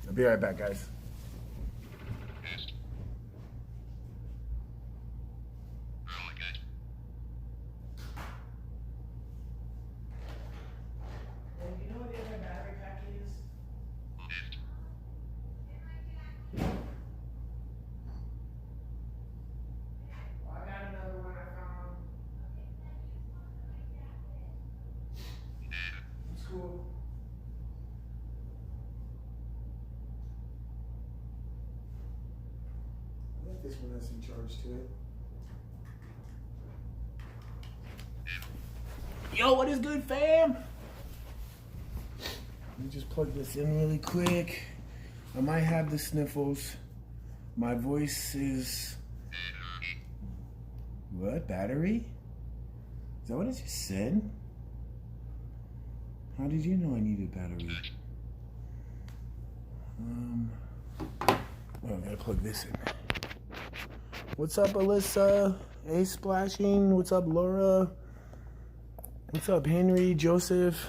I'll be right back, guys. This one has some charge to it. Yo, what is good, fam? Let me just plug this in really quick. I might have the sniffles. My voice is... What? Battery? Is that what I just said? How did you know I needed battery? Oh, I gotta plug this in. What's up, Alyssa? Hey, Splashing. What's up, Laura? What's up, Henry, Joseph?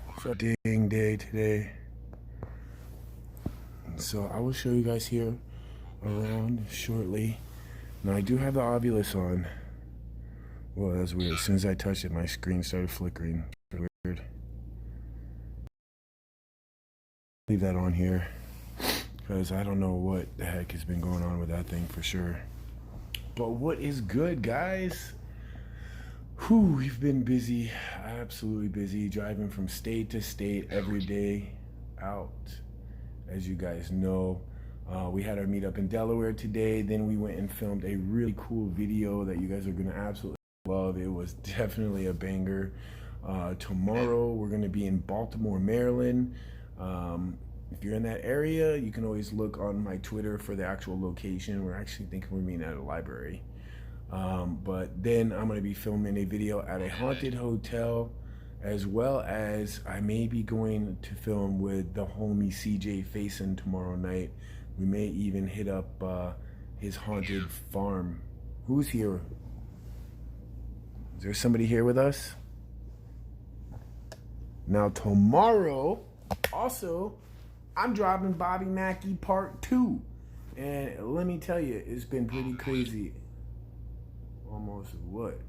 What's up, ding day today? So I will show you guys here around shortly. Now I do have the Ovilus on. Well, that's weird. As soon as I touched it, my screen started flickering. Weird. Leave that on here because I don't know what the heck has been going on with that thing for sure. But what is good, guys? Whew, we've been busy, absolutely busy, driving from state to state every day out, as you guys know. We had our meetup in Delaware today. Then we went and filmed a really cool video that you guys are gonna absolutely love. It was definitely a banger. Tomorrow we're gonna be in Baltimore, Maryland. If you're in that area, you can always look on my Twitter for the actual location. We're actually thinking we're meeting at a library. But then I'm going to be filming a video at a haunted hotel, as well as I may be going to film with the homie CJ Faison tomorrow night. We may even hit up his haunted farm. Who's here? Is there somebody here with us? Now tomorrow, also, I'm dropping Bobby Mackey Part 2. And let me tell you, it's been pretty crazy. Almost what?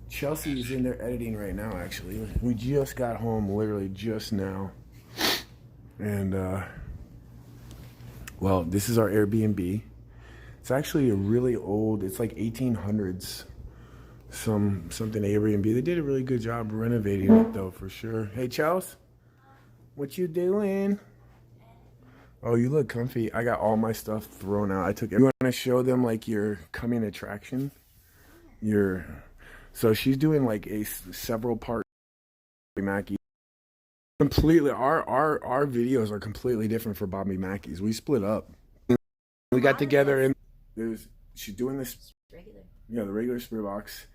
Chelsea is in there editing right now, actually. We just got home literally just now. And, well, this is our Airbnb. It's actually a really old, it's like 1800s. Something Airbnb. They did a really good job renovating it, though, for sure. Hey, Chelsea. What you doing? Oh, you look comfy. I got all my stuff thrown out. I took it. You want to show them like your coming attraction? So she's doing like a several part Mackey. Completely our videos are completely different for Bobby Mackey's. We split up. We got together and she's doing this regular. Yeah, the regular spirit box.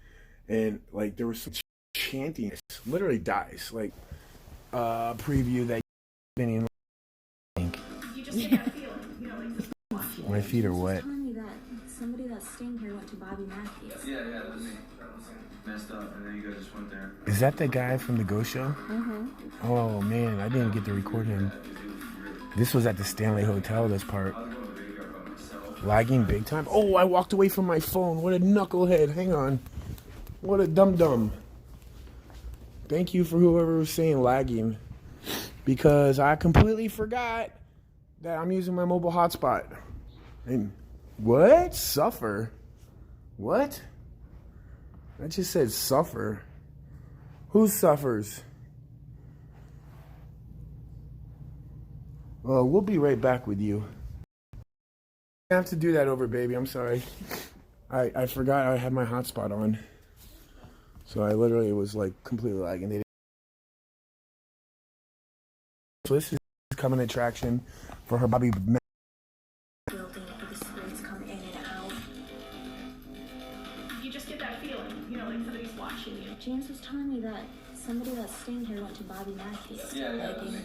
And like there was some chanting. Literally dies. Like preview that been in. You just get that feeling, you know, like my feet are wet. Telling me that somebody that's staying here went to Bobby Mackey's. Yeah, that was me. That was messed up, and then you guys just went there. Is that the guy from the Ghost Show? Mm-hmm. Oh man, I didn't get to record him. This was at the Shanley Hotel. This part. Lagging big time. Oh, I walked away from my phone. What a knucklehead. Hang on. What a dum-dum. Thank you for whoever was saying lagging. Because I completely forgot that I'm using my mobile hotspot. And what? Suffer? What? I just said suffer. Who suffers? Well, we'll be right back with you. I have to do that over, baby. I'm sorry. I forgot I had my hotspot on. So I literally was like completely lagging. So this is coming attraction for her Bobby Building where the spirits come in and out. You just get that feeling, you know, like somebody's watching you. James was telling me that somebody that's staying here went to Bobby Mackey's. Yeah, that was me.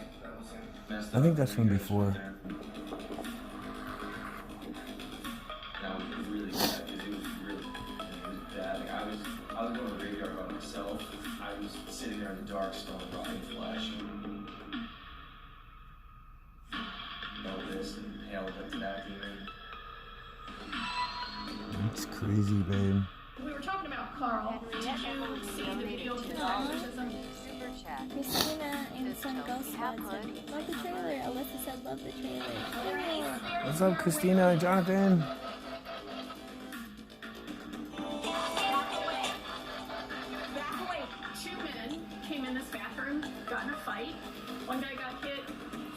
I think that's from before. That was really bad, because it was really bad. Like I was going to the graveyard by myself. crazy, babe. We were talking about Carl. Did you see the video of his exorcism? Christina and some ghost spots. Love the trailer. Alyssa said love the trailer. What's up, Christina and Jonathan? Back away. 2 men came in this bathroom, got in a fight. One guy got hit,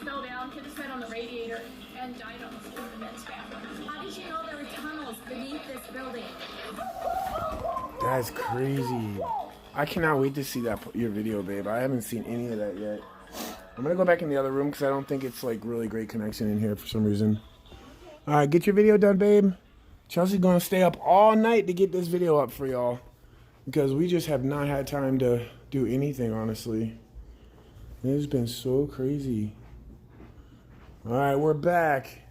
fell down, hit his head on the radiator, and died on the floor of the men's bathroom. How did you know there were tunnels beneath this building? That's crazy. I cannot wait to see your video, babe. I haven't seen any of that yet. I'm gonna go back in the other room because I don't think it's like really great connection in here for some reason. All right, get your video done, babe. Chelsea's gonna stay up all night to get this video up for y'all because we just have not had time to do anything, honestly. It's been so crazy. All right, we're back.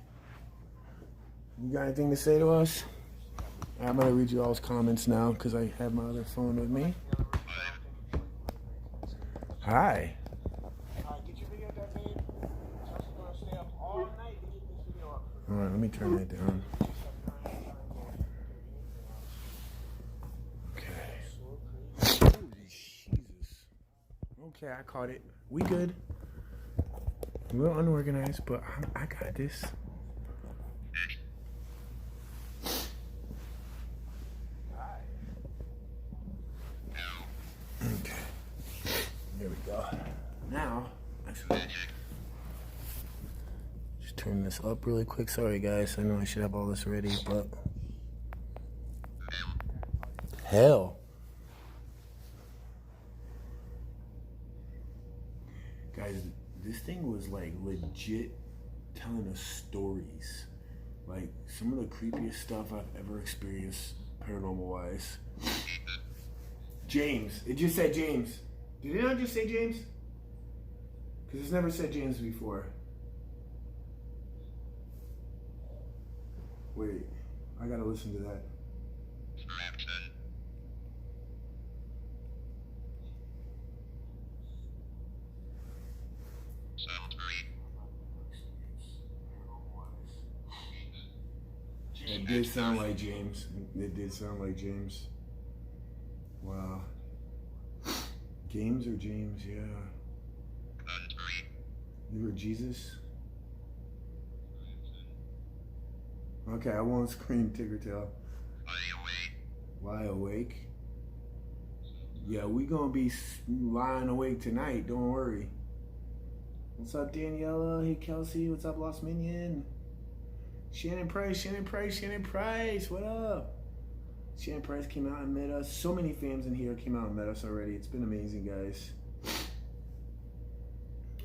You got anything to say to us? I'm gonna read you all's comments now because I have my other phone with me. Hi. Get your video done, babe. Chelsea's gonna stay up all night to get this video up. All right, let me turn that down. Okay. Holy Jesus. Okay, I caught it. We good. A little unorganized, but I got this. Okay. There we go. Now, just turn this up really quick. Sorry, guys. I know I should have all this ready, but hell. Guys, this thing was like legit telling us stories. Like some of the creepiest stuff I've ever experienced paranormal wise. James. It just said James. Did it not just say James? Because it's never said James before. Wait. I gotta listen to that. It did sound like James. It did sound like James. Wow. James or James, yeah. You heard Jesus? Okay, I won't scream Tiggertail. Lie awake? Yeah, we gonna be lying awake tonight, don't worry. What's up, Daniela? Hey, Kelsey. What's up, Lost Minion? Shannon Price, what up? Shannon Price came out and met us. So many fans in here came out and met us already. It's been amazing, guys.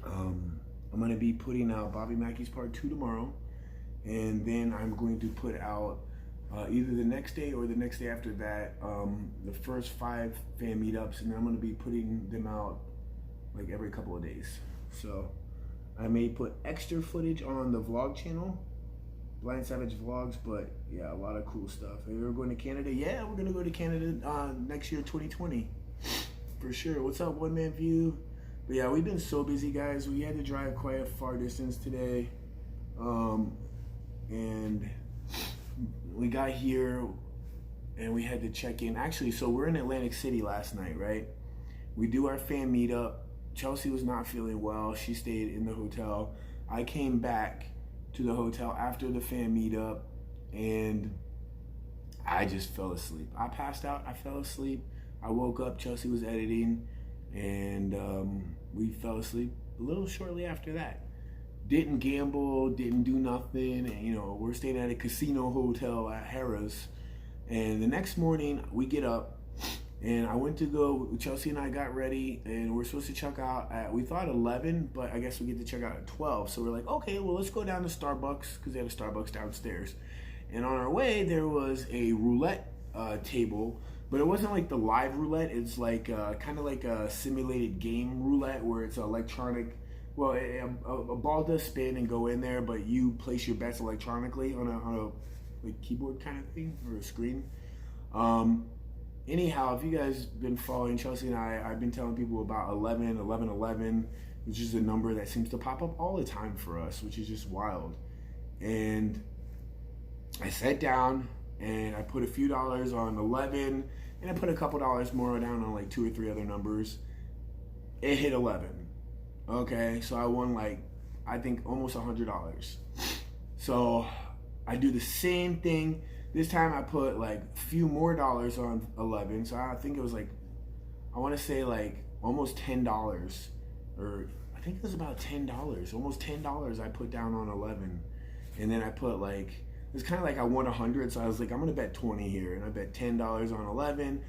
I'm going to be putting out Bobby Mackey's Part 2 tomorrow. And then I'm going to put out either the next day or the next day after that, the first 5 fan meetups. And then I'm going to be putting them out like every couple of days. So I may put extra footage on the vlog channel. Blind Savage Vlogs, but yeah, a lot of cool stuff. We're going to Canada. Yeah, we're going to go to Canada next year, 2020. For sure. What's up, One Man View? But yeah, we've been so busy, guys. We had to drive quite a far distance today. And we got here and we had to check in. Actually, so we're in Atlantic City last night, right? We do our fan meetup. Chelsea was not feeling well. She stayed in the hotel. I came back to the hotel after the fan meetup and I just fell asleep. I passed out, I fell asleep. I woke up, Chelsea was editing, and we fell asleep a little shortly after that. Didn't gamble, didn't do nothing, and you know, we're staying at a casino hotel at Harrah's. And the next morning we get up and I went to go, Chelsea and I got ready and we're supposed to check out at, we thought 11, but I guess we get to check out at 12. So we're like, okay, well, let's go down to Starbucks because they have a Starbucks downstairs. And on our way, there was a roulette table, but it wasn't like the live roulette. It's like kind of like a simulated game roulette where it's electronic. Well, a ball does spin and go in there, but you place your bets electronically on a like keyboard kind of thing or a screen. Anyhow, if you guys been following Chelsea and I've been telling people about 11, which is a number that seems to pop up all the time for us, which is just wild. And I sat down and I put a few dollars on 11, and I put a couple dollars more down on like 2 or 3 other numbers. It hit 11. Okay, so I won like, I think almost $100. So I do the same thing. This time I put like a few more dollars on 11. So I think it was like, I want to say like almost $10, or I think it was about $10, almost $10 I put down on 11. And then I put like, it was kind of like I won 100. So I was like, I'm going to bet 20 here. And I bet $10 on 11,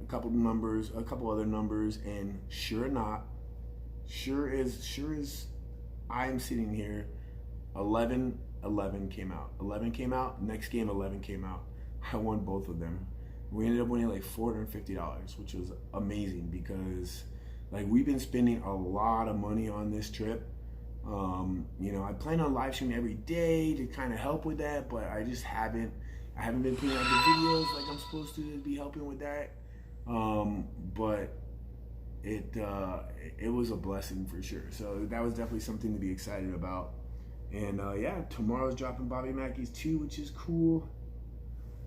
a couple other numbers. And sure as I'm sitting here, 11 came out. 11 came out. Next game, 11 came out. I won both of them. We ended up winning like $450, which was amazing because like we've been spending a lot of money on this trip. You know, I plan on live streaming every day to kind of help with that, but I just haven't been putting out the videos like I'm supposed to be helping with that. But it was a blessing for sure. So that was definitely something to be excited about. And yeah, tomorrow's dropping Bobby Mackey's 2, which is cool.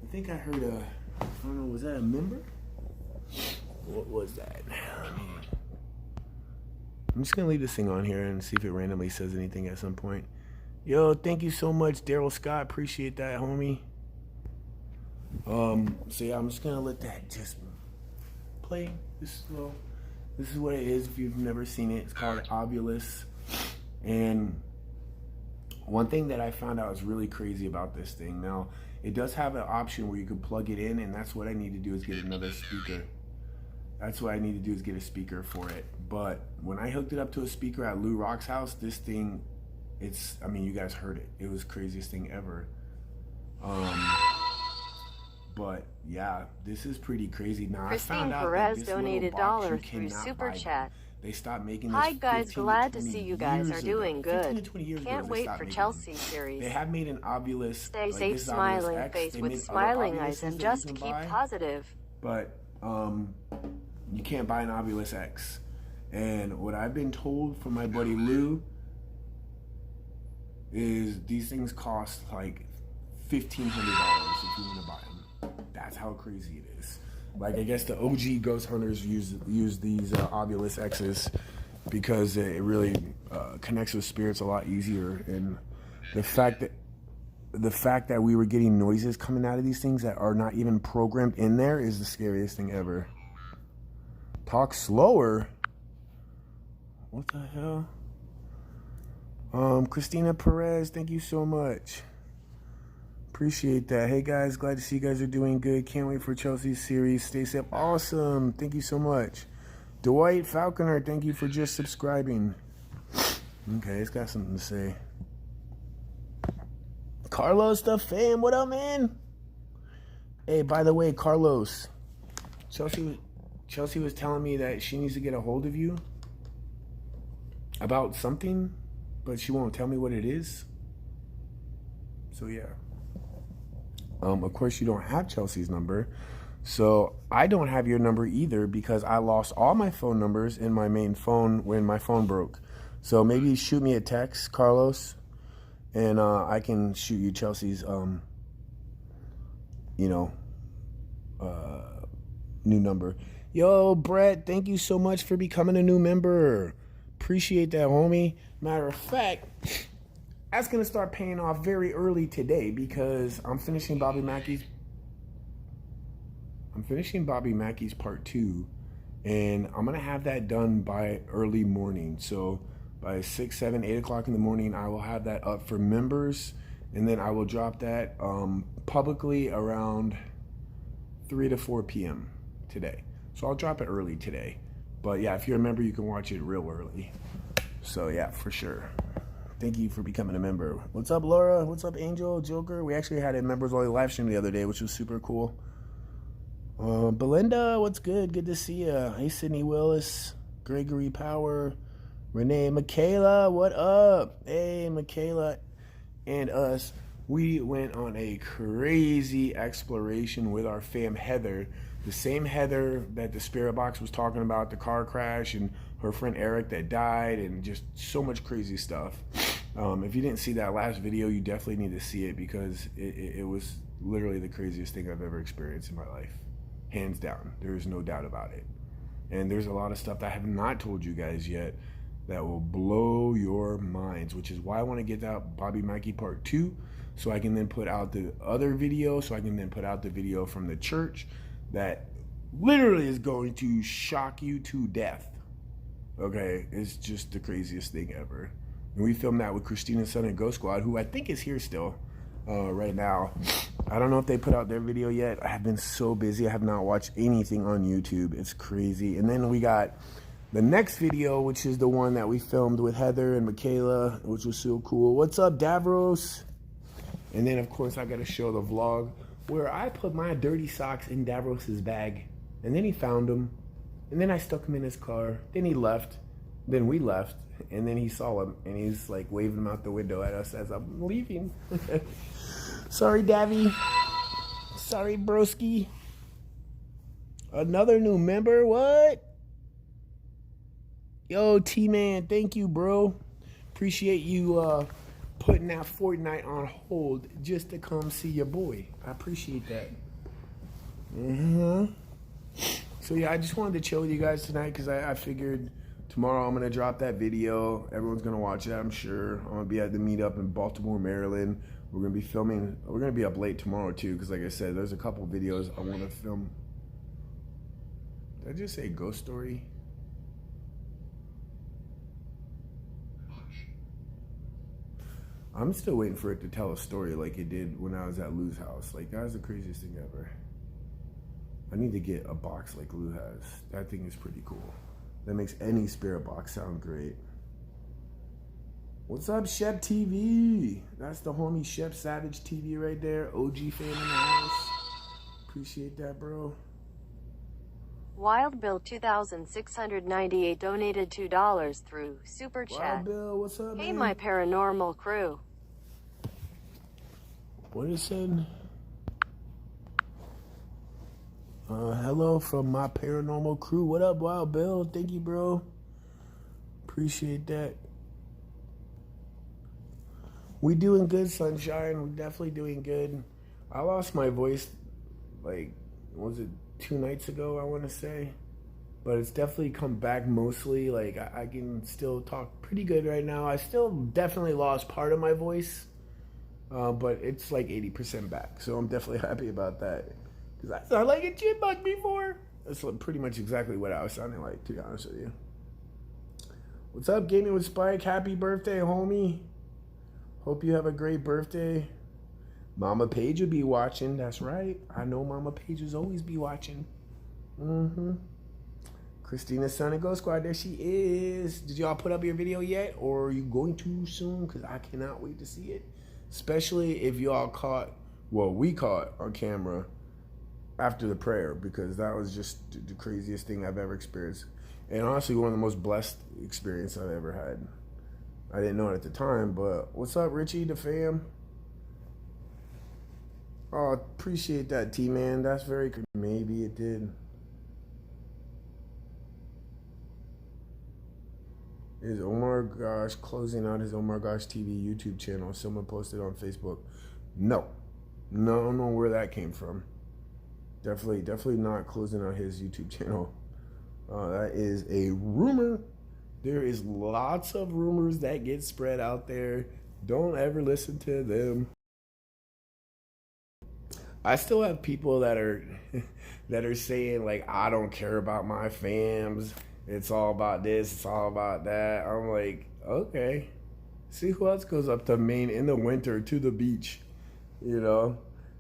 I think I heard I don't know, was that a member? What was that? I'm just gonna leave this thing on here and see if it randomly says anything at some point. Yo, thank you so much, Daryl Scott. Appreciate that, homie. So yeah, I'm just gonna let that just play. This is what it is if you've never seen it. It's called Obulus. And one thing that I found out is really crazy about this thing. Now, it does have an option where you can plug it in, and that's what I need to do is get another speaker. That's what I need to do is get a speaker for it. But when I hooked it up to a speaker at Lou Rock's house, this thing, I mean, you guys heard it. It was the craziest thing ever. But yeah, this is pretty crazy. Now, Christine I found out Perez that this donated little box, $1 through Super Chat. They stopped making this. Hi guys, 15 glad to 20 see you guys years are ago. doing 15 to good. 20 years ago, Can't they wait stopped for making Chelsea them. series. They have made an Obulus. Stay like, safe, this is Obulus smiling X. face They with made other smiling Obuluses eyes, and that just you can keep buy, positive. But you can't buy an Obulus X. And what I've been told from my buddy Lou is these things cost like $1,500 if you want to buy them. That's how crazy it is. Like, I guess the OG ghost hunters use these Obulus X's because it really connects with spirits a lot easier. And the fact that we were getting noises coming out of these things that are not even programmed in there is the scariest thing ever. Talk slower. What the hell? Christina Perez, thank you so much. Appreciate that. Hey guys, glad to see you guys are doing good. Can't wait for Chelsea's series. Stay safe. Awesome. Thank you so much. Dwight Falconer, thank you for just subscribing. Okay, it's got something to say. Carlos the fam, what up, man? Hey, by the way, Carlos, Chelsea was telling me that she needs to get a hold of you about something, but she won't tell me what it is. So yeah. Of course, you don't have Chelsea's number, so I don't have your number either because I lost all my phone numbers in my main phone when my phone broke. So maybe shoot me a text, Carlos, and I can shoot you Chelsea's, new number. Yo, Brett, thank you so much for becoming a new member. Appreciate that, homie. Matter of fact, that's going to start paying off very early today because I'm finishing Bobby Mackey's part 2, and I'm going to have that done by early morning. So by 6, 7, 8 o'clock in the morning, I will have that up for members, and then I will drop that publicly around 3 to 4 p.m. today. So I'll drop it early today. But yeah, if you're a member, you can watch it real early. So yeah, for sure. Thank you for becoming a member. What's up, Laura? What's up, Angel, Joker? We actually had a members only live stream the other day, which was super cool. Belinda, what's good? Good to see you. Hey, Sydney Willis, Gregory Power, Renee, Michaela, what up? Hey, Michaela and us. We went on a crazy exploration with our fam Heather, the same Heather that the Spirit Box was talking about, the car crash, and her friend Eric that died, and just so much crazy stuff. If you didn't see that last video, you definitely need to see it because it was literally the craziest thing I've ever experienced in my life. Hands down. There is no doubt about it. And there's a lot of stuff that I have not told you guys yet that will blow your minds, which is why I want to get out Bobby Mikey Part 2, so I can then put out the other video, so I can then put out the video from the church that literally is going to shock you to death. Okay, it's just the craziest thing ever. And we filmed that with Christina's son and Ghost Squad, who I think is here still right now. I don't know if they put out their video yet. I have been so busy. I have not watched anything on YouTube. It's crazy. And then we got the next video, which is the one that we filmed with Heather and Michaela, which was so cool. What's up, Davros? And then, of course, I got to show the vlog where I put my dirty socks in Davros's bag. And then he found them. And then I stuck them in his car. Then he left. Then we left. And then he saw them. And he's like waving them out the window at us as I'm leaving. Sorry, Davy. Sorry, broski. Another new member? What? Yo, T-Man. Thank you, bro. Appreciate you putting that Fortnite on hold just to come see your boy. I appreciate that. So yeah, I just wanted to chill with you guys tonight because I figured tomorrow I'm going to drop that video. Everyone's going to watch it, I'm sure. I'm going to be at the meetup in Baltimore, Maryland. We're going to be filming. We're going to be up late tomorrow too because like I said, there's a couple videos I want to film. Did I just say ghost story? I'm still waiting for it to tell a story like it did when I was at Lou's house. Like, that was the craziest thing ever. I need to get a box like Lou has. That thing is pretty cool. That makes any spirit box sound great. What's up, Shep TV? That's the homie Shep Savage TV right there. OG fan in the house. Appreciate that, bro. Wild Bill 2698 donated $2 through Super Chat. Wild Bill, what's up, Hey, man? my paranormal crew. What is it? Hello from my paranormal crew. What up, Wild Bill? Thank you, bro. Appreciate that. We doing good, Sunshine. We're definitely doing good. I lost my voice, like, was it 2 nights ago, I want to say? But it's definitely come back mostly. Like, I can still talk pretty good right now. I still definitely lost part of my voice. But it's like 80% back. So I'm definitely happy about that. Because I sound like a chipmunk before. That's pretty much exactly what I was sounding like, to be honest with you. What's up, Gaming with Spike? Happy birthday, homie. Hope you have a great birthday. Mama Paige will be watching. That's right. I know Mama Paige will always be watching. Christina's son and Ghost Squad. There she is. Did y'all put up your video yet? Or are you going to soon? Because I cannot wait to see it. Especially if y'all caught, well, we caught on camera after the prayer. Because that was just the craziest thing I've ever experienced. And honestly, one of the most blessed experiences I've ever had. I didn't know it at the time, but what's up, Richie, the fam? Oh, appreciate that, T-Man. That's very good. Maybe it did. Is Omar Gosh closing out his Omar Gosh TV YouTube channel? Someone posted on Facebook. No. No, I don't know where that came from. Definitely not closing out his YouTube channel. That is a rumor. There is lots of rumors that get spread out there. Don't ever listen to them. I still have people that are saying, like, I don't care about my fams. It's all about this. It's all about that. I'm like, okay. See who else goes up to Maine in the winter to the beach, you know?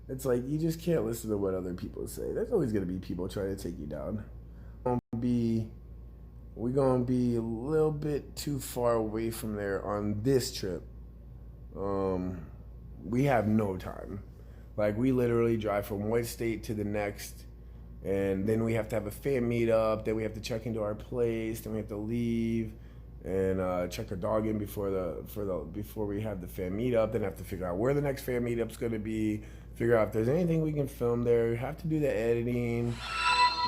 It's like, you just can't listen to what other people say. There's always going to be people trying to take you down. We're going to be a little bit too far away from there on this trip. We have no time. Like, we literally drive from one state to the next, and then we have to have a fan meetup, then we have to check into our place, then we have to leave and check our dog in before we have the fan meetup, then have to figure out where the next fan meetup's going to be, figure out if there's anything we can film there, have to do the editing.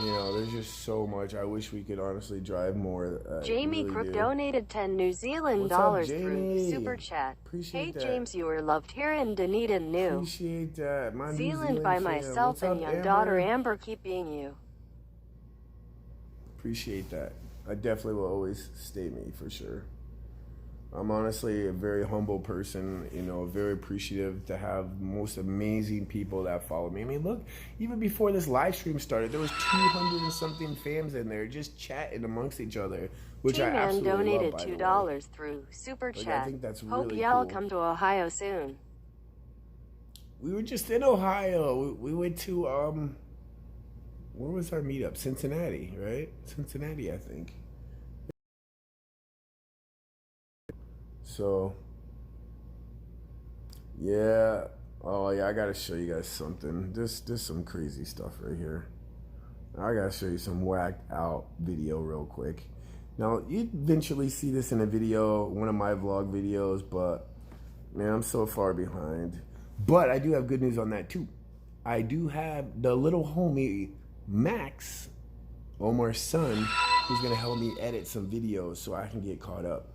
You know, there's just so much. I wish we could honestly drive more. Jamie really Crook do. donated 10 New Zealand What's up, dollars Jamie? through Super Chat. Appreciate Hey that. James, you are loved here in Dunedin, New Appreciate that. My New Zealand by fam. myself What's and up, young Amber? daughter Amber keeping you. Appreciate that. I definitely will always stay me for sure. I'm honestly a very humble person, you know, very appreciative to have most amazing people that follow me. I mean, look, even before this live stream started, there was 200 and something fans in there just chatting amongst each other, which I T-Man absolutely donated love, by the way. $2 through Super Like, Chat. I think that's Hope really y'all cool. come to Ohio soon. We were just in Ohio. We went to, where was our meetup? Cincinnati, right? Cincinnati, I think. So, yeah. Oh, yeah, I got to show you guys something. This some crazy stuff right here. I got to show you some whacked out video real quick. Now, you eventually see this in a video, one of my vlog videos, but, man, I'm so far behind. But I do have good news on that, too. I do have the little homie, Max, Omar's son, who's going to help me edit some videos so I can get caught up.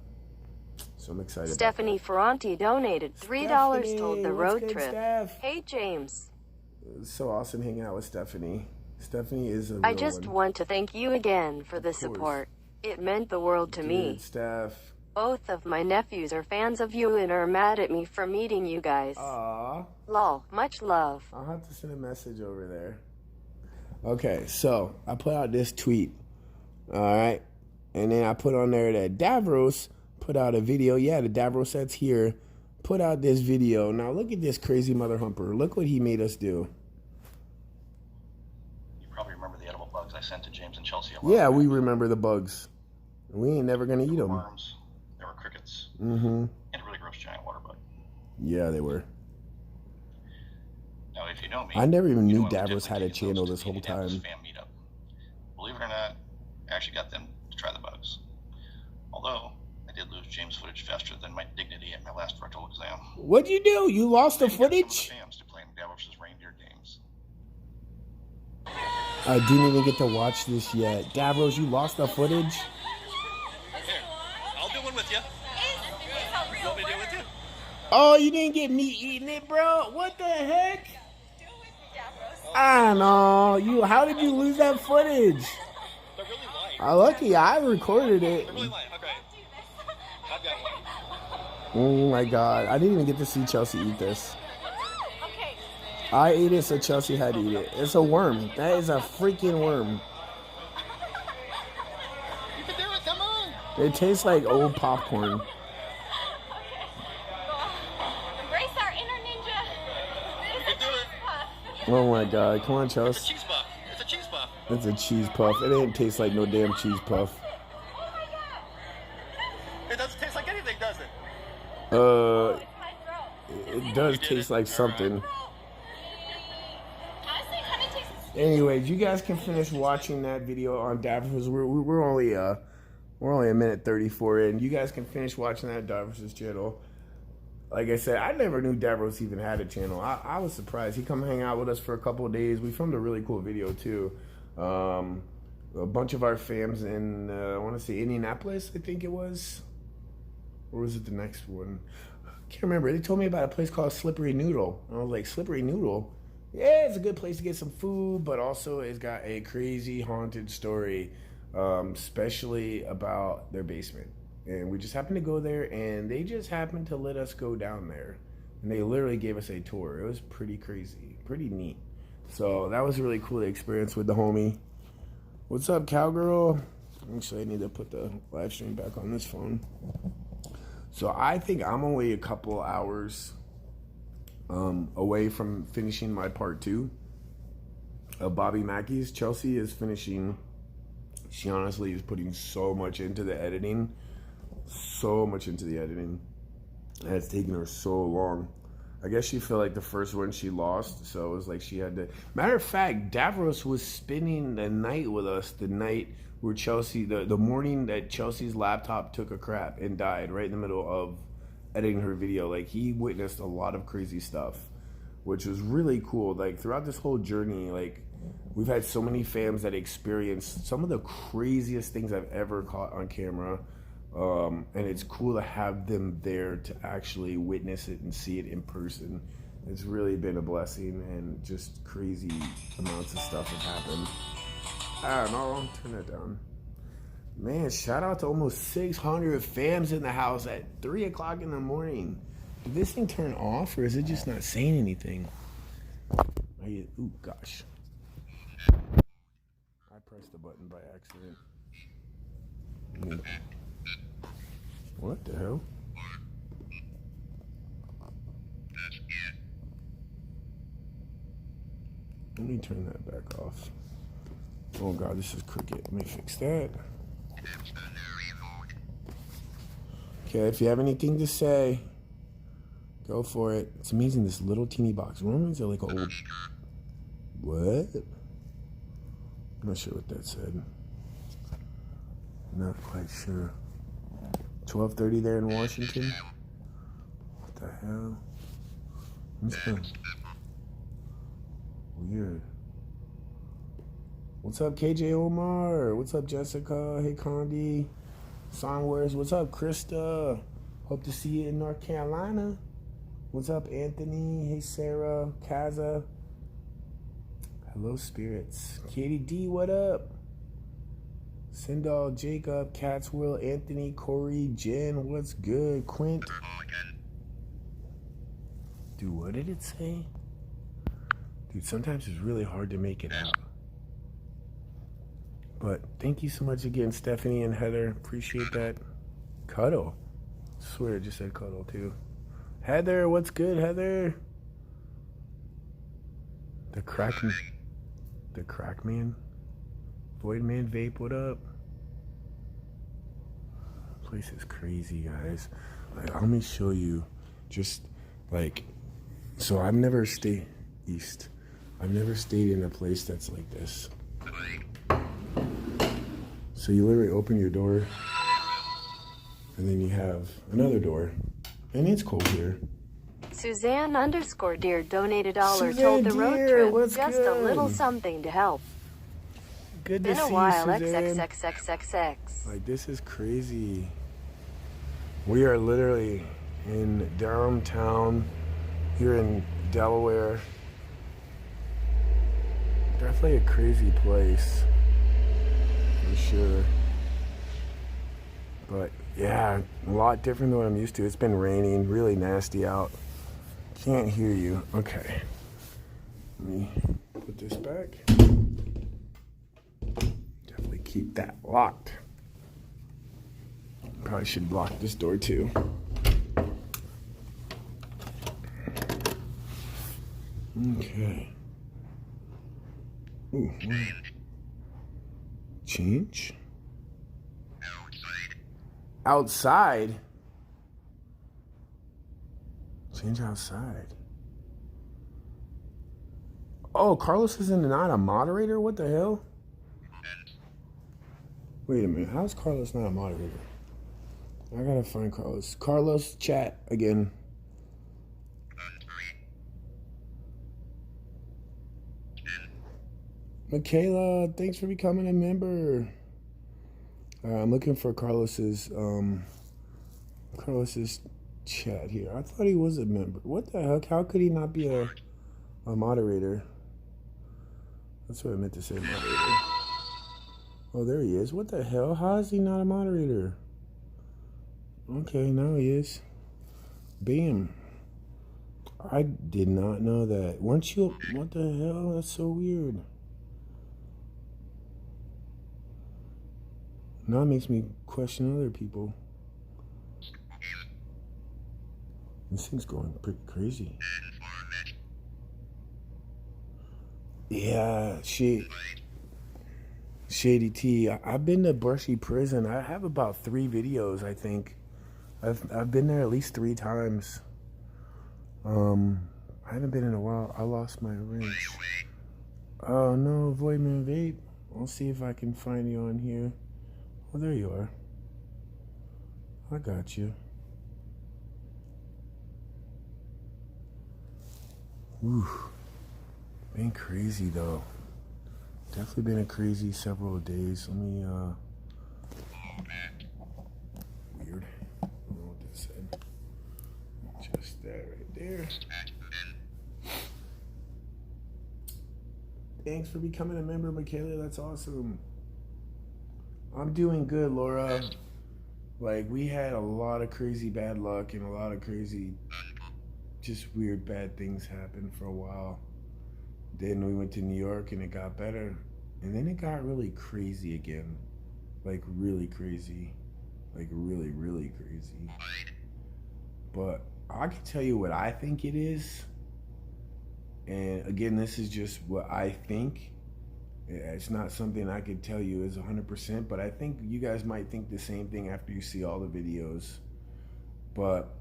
So I'm excited. Stephanie Ferranti donated $3 Stephanie, toward the what's road good, trip. Steph? Hey James. It's so awesome hanging out with Stephanie. Stephanie is a real I just one. want to thank you again for the Of course. support. It meant the world to me. Dude, Steph. Both of my nephews are fans of you and are mad at me for meeting you guys. Aw. Lol, much love. I'll have to send a message over there. Okay, so I put out this tweet. All right. And then I put on there that Davros put out a video. Yeah, the Davros that's here put out this video. Now look at this crazy mother humper. Look what he made us do. You probably remember the edible bugs I sent to James and Chelsea. Yeah, we remember the bugs. We ain't never gonna eat them. Worms. There were crickets. Mm-hmm. And a really gross giant water bug. Yeah, they were. Now, if you know me, I never even you knew know I would Davros had a definitely channel take this those whole to the Indianapolis time. Fan meetup. Believe it or not, I actually got them to try the bugs. Although, I did lose James footage faster than my dignity at my last rectal exam. What'd you do? You lost the I got some of footage? fans to play in Davros' reindeer games. I didn't even get to watch this yet. Davros, you lost the footage? Here, I'll do one with you. You want me to do it with you? Oh, you didn't get me eating it, bro? What the heck? I don't know. How did you lose that footage? They're really light. Lucky I recorded it. They're really light. Okay. I've got one. Oh my god. I didn't even get to see Chelsea eat this. I ate it, so Chelsea had to eat it. It's a worm. That is a freaking worm. You can do it. Come on. It tastes like old popcorn. Embrace our inner ninja. You can do it. Oh my god. Come on, It's a Chelsea. cheese puff. It's a cheese puff. It's a cheese puff. It didn't taste like no damn cheese puff. It doesn't taste like anything, does it? It does did taste it. like something. Honestly, it kind of tastes. Anyways, you guys can finish watching that video on Davros. We're only a minute 34 in. You guys can finish watching that at Davros' channel. Like I said, I never knew Davros even had a channel. I was surprised. He come hang out with us for a couple of days. We filmed a really cool video too. A bunch of our fams in I want to say Indianapolis, I think it was. Or was it the next one? I can't remember. They told me about a place called Slippery Noodle. And I was like, Slippery Noodle? Yeah, it's a good place to get some food, but also it's got a crazy haunted story, especially about their basement. And we just happened to go there, and they just happened to let us go down there. And they literally gave us a tour. It was pretty crazy, pretty neat. So that was really cool to experience with the homie. What's up, cowgirl? Actually, I need to put the live stream back on this phone. So I think I'm only a couple hours away from finishing my part 2 of Bobby Mackey's. Chelsea is finishing. She honestly is putting so much into the editing. And it's taking her so long. I guess she felt like the first one she lost, so it was like she had to. Matter of fact, Davros was spending the night with us the night where Chelsea, the morning that Chelsea's laptop took a crap and died right in the middle of editing her video. Like, he witnessed a lot of crazy stuff, which was really cool. Like, throughout this whole journey, like, We've had so many fams that experienced some of the craziest things I've ever caught on camera. And it's cool to have them there to actually witness it and see it in person. It's really been a blessing, and just crazy amounts of stuff have happened. I don't know, turn that down. Man, shout out to almost 600 fams in the house at 3 o'clock in the morning. Did this thing turn off, or is it just not saying anything? Ooh, gosh. I pressed the button by accident. What the hell? Let me turn that back off. Oh god, this is crooked. Let me fix that. Okay, if you have anything to say, go for it. It's amazing, this little teeny box. Romans are like an old... What? I'm not sure what that said. Not quite sure. 12:30 there in Washington? What the hell? What's that? Weird. What's up, KJ Omar? What's up, Jessica? Hey, Condi. Songwares. What's up, Krista? Hope to see you in North Carolina. What's up, Anthony? Hey, Sarah. Kaza. Hello, spirits. Katie D, what up? Sindal, Jacob, Catswell, Anthony, Corey, Jen, what's good? Quint. Dude, what did it say? Dude, sometimes it's really hard to make it out. But thank you so much again, Stephanie and Heather. Appreciate that. Cuddle. I swear it just said cuddle too. Heather, what's good, Heather? The crack man. Void man vape, what up? Place is crazy, guys. Like, let me show you. Just like, so I've never stayed in a place that's like this. So you literally open your door, and then you have another door, and it's cold here. Suzanne _dear donated $1 Suzanne told the road dear, trip what's just good? a little something to help. Good to Been see a you, while, Suzanne. XXXXX. Like, this is crazy. We are literally in Durham town, here in Delaware. Definitely a crazy place, for sure. But yeah, a lot different than what I'm used to. It's been raining, really nasty out. Can't hear you. Okay. Let me put this back. Definitely keep that locked. Probably should lock this door too. Okay. Ooh, change? Outside? Change outside. Oh, Carlos isn't not a moderator? What the hell? Wait a minute. How's Carlos not a moderator? I gotta find Carlos. Carlos, chat again. Michaela, thanks for becoming a member. I'm looking for Carlos's chat here. I thought he was a member. What the heck? How could he not be a moderator? That's what I meant to say, moderator. Oh, there he is. What the hell? How is he not a moderator? Okay, now he is. Bam. I did not know that. Weren't you? What the hell? That's so weird. Now it makes me question other people. This thing's going pretty crazy. Yeah, Shady T. I've been to Brushy Prison. I have about 3 videos, I think. I've been there at least 3 times. I haven't been in a while. I lost my wrench. Oh no, Voidman Vape. I'll see if I can find you on here. Oh, there you are. I got you. Ooh. Been crazy though. Definitely been a crazy several days. Let me, weird. I don't know what that said. Just that right there. Thanks for becoming a member, Michaela. That's awesome. I'm doing good, Laura. Like, we had a lot of crazy bad luck and a lot of crazy, just weird bad things happen for a while. Then we went to New York and it got better. And then it got really crazy again. Like, really crazy. Like, really, really crazy. But I can tell you what I think it is. And again, this is just what I think. It's not something I could tell you is 100%, but I think you guys might think the same thing after you see all the videos. But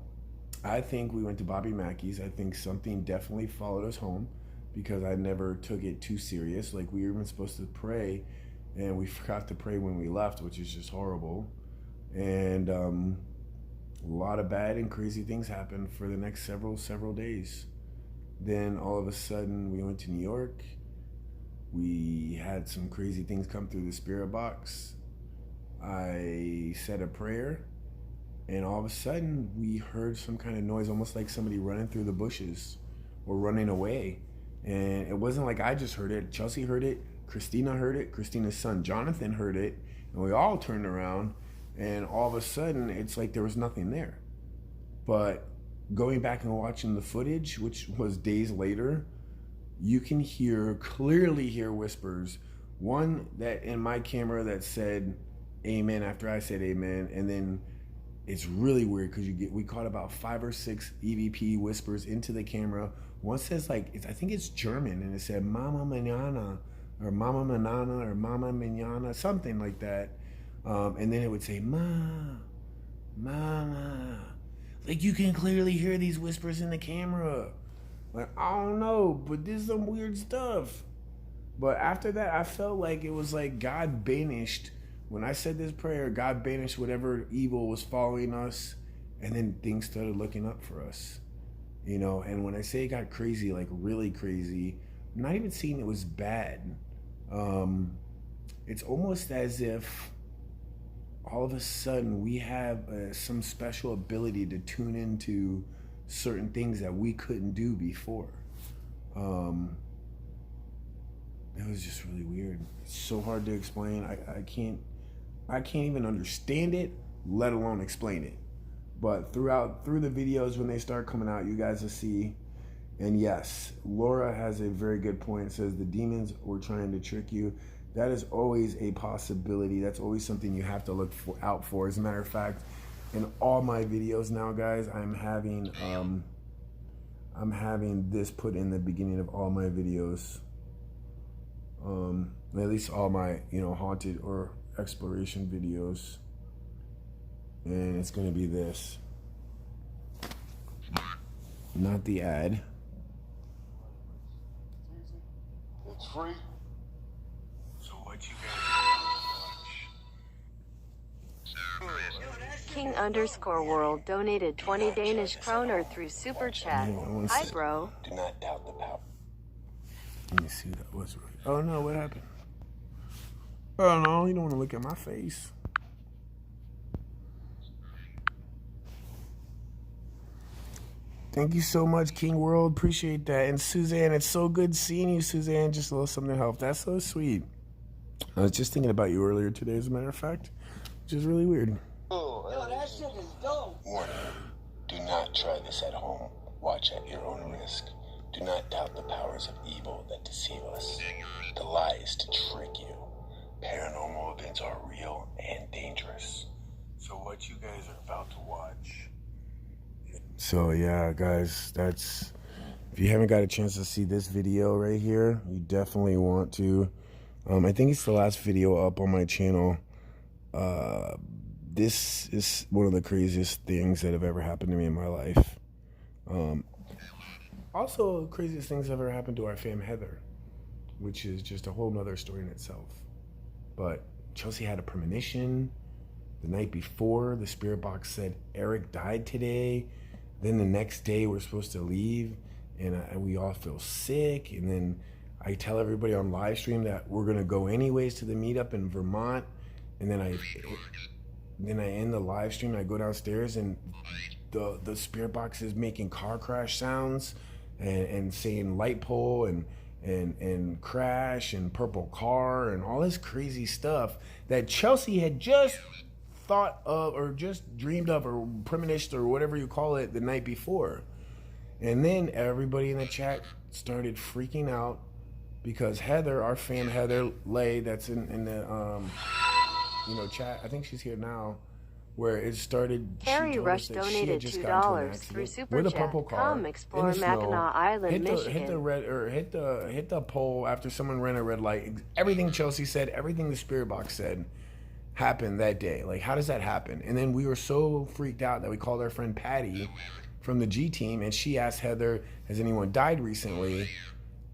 I think we went to Bobby Mackey's. I think something definitely followed us home because I never took it too serious. Like, we were even supposed to pray, and we forgot to pray when we left, which is just horrible. And a lot of bad and crazy things happened for the next several days. Then all of a sudden, we went to New York. We had some crazy things come through the spirit box. I said a prayer, and all of a sudden, we heard some kind of noise, almost like somebody running through the bushes or running away. And it wasn't like I just heard it. Chelsea heard it. Christina heard it. Christina's son, Jonathan, heard it. And we all turned around, and all of a sudden, it's like there was nothing there. But going back and watching the footage, which was days later, you can clearly hear whispers. One that in my camera that said amen after I said amen, and then it's really weird because we caught about 5 or 6 EVP whispers into the camera. One says I think it's German, and it said Mama Manana or Mama Manana or Mama Manana, something like that. And then it would say Mama. Like, you can clearly hear these whispers in the camera. Like, I don't know, but this is some weird stuff. But after that, I felt like it was like God banished. When I said this prayer, God banished whatever evil was following us, and then things started looking up for us. You know, and when I say it got crazy, like really crazy, I'm not even saying it was bad. It's almost as if all of a sudden we have some special ability to tune into certain things that we couldn't do before. It was just really weird. It's so hard to explain. I can't even understand it, let alone explain it. But through the videos, when they start coming out, you guys will see. And yes, Laura has a very good point. It says the demons were trying to trick you. That is always a possibility. That's always something you have to look out for. As a matter of fact, in all my videos now, guys, I'm having this put in the beginning of all my videos. At least all my, haunted or exploration videos. And it's gonna be this. Not the ad. It's free. So what you King_world donated 20 Danish kroner through super chat. Hi, bro. do not doubt the power. Let me see that was right. Oh no, what happened? Oh no, you don't want to look at my face. Thank you so much, King World. Appreciate that. And Suzanne, it's so good seeing you, Suzanne. Just a little something to help. That's so sweet. I was just thinking about you earlier today, as a matter of fact, which is really weird. Yo, that shit is dope. Warning, do not try this at home. Watch at your own risk. Do not doubt the powers of evil that deceive us. The lie is to trick you. Paranormal events are real and dangerous. So what you guys are about to watch. So yeah, guys, that's, if you haven't got a chance to see this video right here, you definitely want to. I think it's the last video up on my channel. This is one of the craziest things that have ever happened to me in my life. Also, craziest things that have ever happened to our fam Heather, which is just a whole nother story in itself. But Chelsea had a premonition the night before. The spirit box said Eric died today. Then the next day we're supposed to leave, and we all feel sick. And then I tell everybody on live stream that we're gonna go anyways to the meetup in Vermont, and then I end the live stream. And I go downstairs, and the spirit box is making car crash sounds, and saying light pole and crash and purple car and all this crazy stuff that Chelsea had just thought of or just dreamed of or premonitioned or whatever you call it the night before. And then everybody in the chat started freaking out because Heather, our fan Heather Lay, that's in the chat, I think she's here now, where it started. Harry Rush donated $2 through Super Chat. Come explore Mackinac Island, Michigan. Hit the pole after someone ran a red light. Everything Chelsea said, everything the spirit box said happened that day. Like, how does that happen? And then we were so freaked out that we called our friend Patty from the G team, and she asked Heather, has anyone died recently?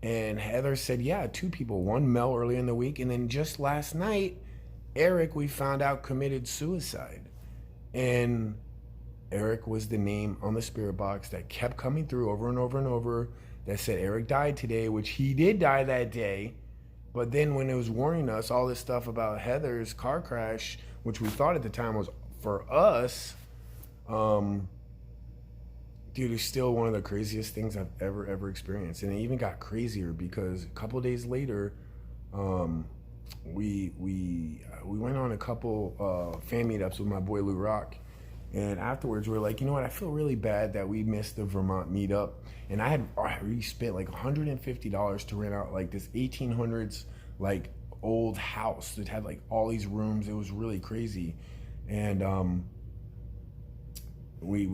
And Heather said, yeah, 2 people. One, Mel, earlier in the week, and then just last night, Eric, we found out, committed suicide. And Eric was the name on the spirit box that kept coming through over and over and over that said Eric died today, which he did die that day. But then when it was warning us all this stuff about Heather's car crash, which we thought at the time was for us, dude, it's still one of the craziest things I've ever experienced. And it even got crazier because a couple of days later, we went on a couple fan meetups with my boy Lou Rock, and afterwards we were like, you know what, I feel really bad that we missed the Vermont meetup, and I already spent like $150 to rent out like this 1800s like old house that had like all these rooms. It was really crazy, and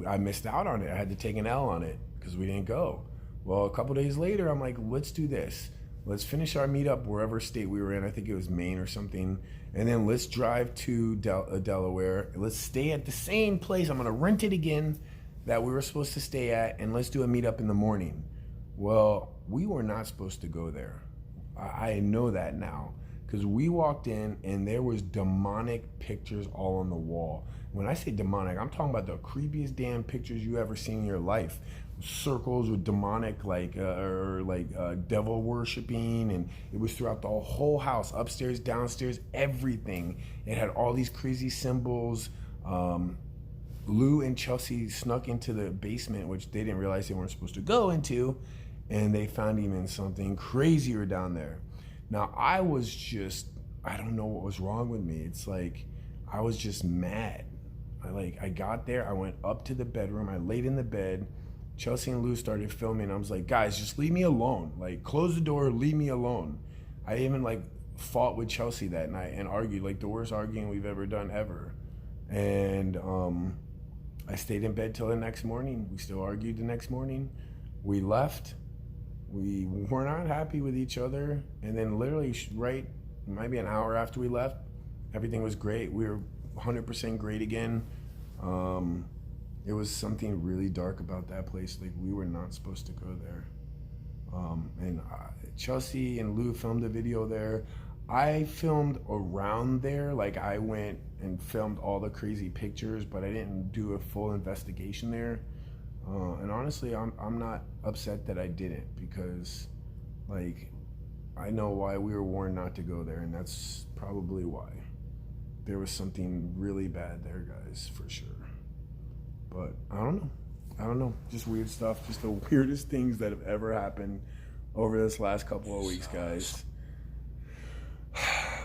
I missed out on it. I had to take an L on it because we didn't go. Well, a couple days later, I'm like, let's do this. Let's finish our meetup wherever state we were in. I think it was Maine or something. And then let's drive to Delaware. Let's stay at the same place. I'm going to rent it again that we were supposed to stay at. And let's do a meetup in the morning. Well, we were not supposed to go there. I know that now. Because we walked in and there was demonic pictures all on the wall. When I say demonic, I'm talking about the creepiest damn pictures you ever seen in your life. Circles with demonic devil worshiping, and it was throughout the whole house, upstairs, downstairs, everything. It had all these crazy symbols. Lou and Chelsea snuck into the basement, which they didn't realize they weren't supposed to go into, and they found even something crazier down there. Now I don't know what was wrong with me. It's like I was just mad. I got there, I went up to the bedroom, I laid in the bed. Chelsea and Lou started filming. I was like, guys, just leave me alone. Like, close the door, leave me alone. I even fought with Chelsea that night and argued, like the worst arguing we've ever done ever. And I stayed in bed till the next morning. We still argued the next morning. We left. We were not happy with each other. And then literally maybe an hour after we left, everything was great. We were 100% great again. It was something really dark about that place. Like, we were not supposed to go there. Chelsea and Lou filmed a video there. I filmed around there. Like, I went and filmed all the crazy pictures, but I didn't do a full investigation there. And honestly, I'm not upset that I didn't, because like, I know why we were warned not to go there, and that's probably why. There was something really bad there, guys, for sure. But I don't know. Just weird stuff. Just the weirdest things that have ever happened over this last couple of weeks, guys.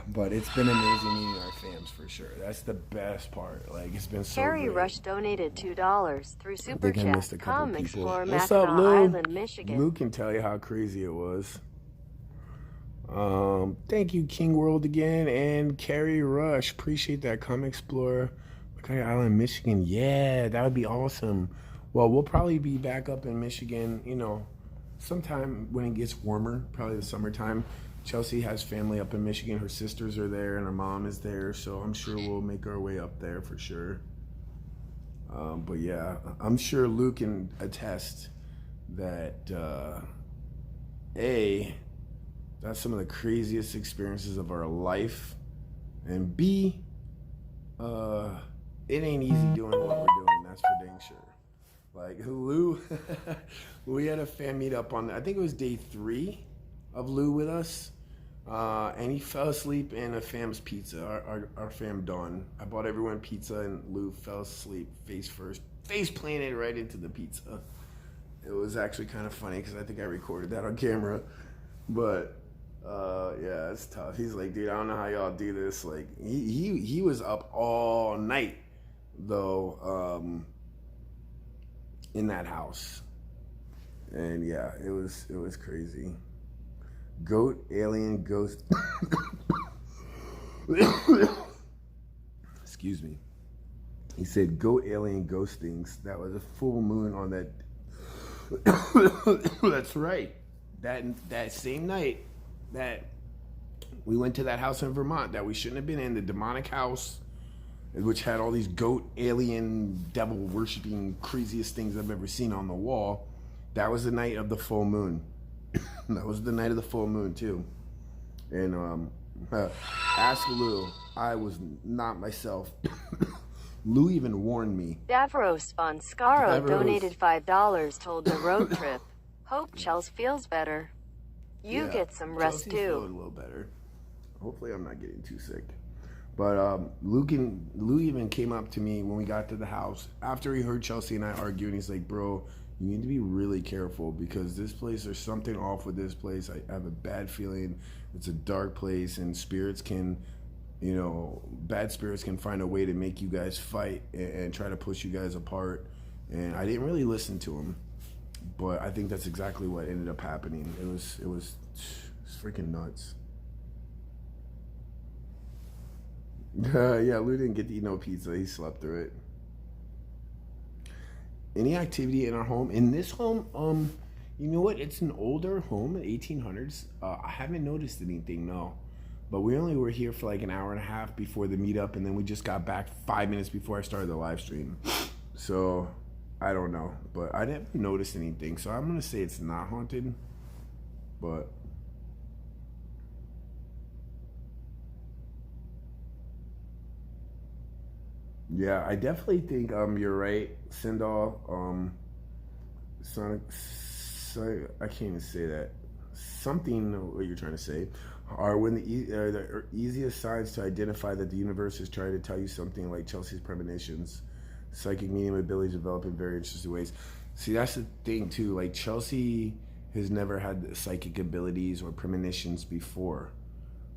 But it's been amazing meeting our fams, for sure. That's the best part. Like, it's been so Harry great. Rush donated $2 through Super Chat. Come explore What's up, Mackinac Lou? Island, Michigan. Lou can tell you how crazy it was. Thank you, King World, again, and Carrie Rush. Appreciate that. Come explore Mackinac Island, Michigan. Yeah, that would be awesome. Well, we'll probably be back up in Michigan, sometime when it gets warmer, probably the summertime. Chelsea has family up in Michigan. Her sisters are there and her mom is there, so I'm sure we'll make our way up there for sure. But yeah, I'm sure Lou can attest that that's some of the craziest experiences of our life, and B, it ain't easy doing what we're doing, that's for dang sure. Like, Lou, we had a fan meetup on, I think it was day 3 of Lou with us. And he fell asleep in a fam's pizza, our fam Dawn. I bought everyone pizza and Lou fell asleep face first, face planted right into the pizza. It was actually kind of funny because I think I recorded that on camera. But yeah, it's tough. He's like, dude, I don't know how y'all do this. Like he was up all night though, in that house. And yeah, it was crazy. Goat, alien, ghost. Excuse me. He said goat, alien, ghost things. That was a full moon on that. That's right. That same night that we went to that house in Vermont that we shouldn't have been in, the demonic house, which had all these goat, alien, devil worshiping, craziest things I've ever seen on the wall. That was the night of the full moon. That was the night of the full moon too. And ask Lou, I was not myself. Lou even warned me. Davros Bonscaro donated $5, told the road trip. Hope Chels feels better. You get some rest Chelsea too. Feeling a little better. Hopefully I'm not getting too sick. But Lou even came up to me when we got to the house after he heard Chelsea and I argue, and he's like, bro, you need to be really careful because this place, there's something off with this place. I have a bad feeling. It's a dark place and spirits can, bad spirits can find a way to make you guys fight and try to push you guys apart. And I didn't really listen to him, but I think that's exactly what ended up happening. It was freaking nuts. Yeah, Lou didn't get to eat no pizza. He slept through it. Any activity in our home? In this home, you know what? It's an older home, 1800s. I haven't noticed anything, no. But we only were here for like an hour and a half before the meetup, and then we just got back 5 minutes before I started the live stream. So, I don't know. But I didn't notice anything, so I'm going to say it's not haunted. But yeah, I definitely think you're right, Sindal. I can't even say that. Something what you're trying to say are when the easiest signs to identify that the universe is trying to tell you something, like Chelsea's premonitions, psychic medium abilities develop in very interesting ways. See, that's the thing too. Like Chelsea has never had psychic abilities or premonitions before,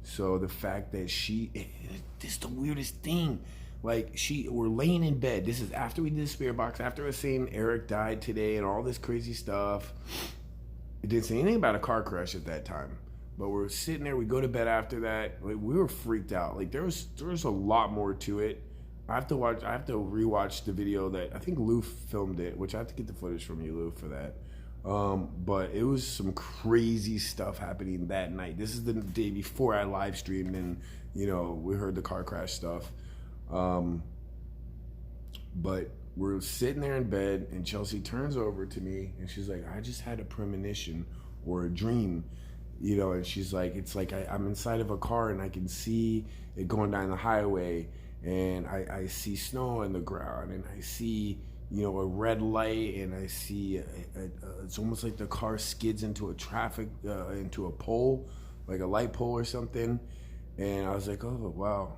so the fact that this is the weirdest thing. Like we're laying in bed. This is after we did the spirit box, after I was saying Eric died today and all this crazy stuff. It didn't say anything about a car crash at that time. But we're sitting there, we go to bed after that. Like, we were freaked out. Like there was a lot more to it. I have to rewatch the video that I think Lou filmed it, which I have to get the footage from you, Lou, for that. But it was some crazy stuff happening that night. This is the day before I live streamed and we heard the car crash stuff. But we're sitting there in bed and Chelsea turns over to me and she's like, I just had a premonition or a dream, and she's like, it's like I'm inside of a car and I can see it going down the highway and I see snow on the ground and I see, a red light and I see it's almost like the car skids into into a pole, like a light pole or something. And I was like, oh, wow.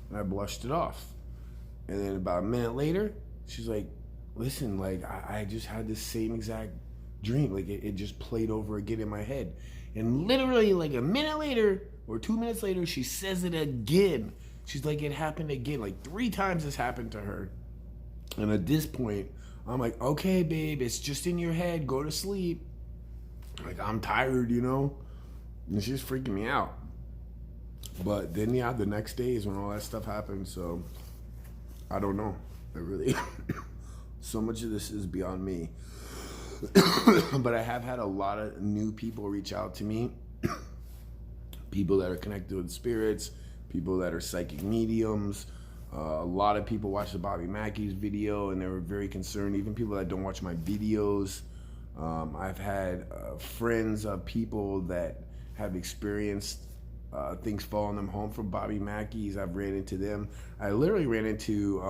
And I blushed it off. And then about a minute later, she's like, listen, like, I just had this same exact dream. Like, it just played over again in my head. And literally, like, a minute later, or 2 minutes later, she says it again. She's like, it happened again. Like, 3 times this happened to her. And at this point, I'm like, okay, babe, it's just in your head. Go to sleep. Like, I'm tired, And she's freaking me out. But then, yeah, the next day is when all that stuff happened. So, I don't know. I really, so much of this is beyond me. But I have had a lot of new people reach out to me. People that are connected with spirits. People that are psychic mediums. A lot of people watched the Bobby Mackey's video and they were very concerned. Even people that don't watch my videos. I've had friends of people that have experienced things following them home from Bobby Mackey's. I've ran into them. I literally ran into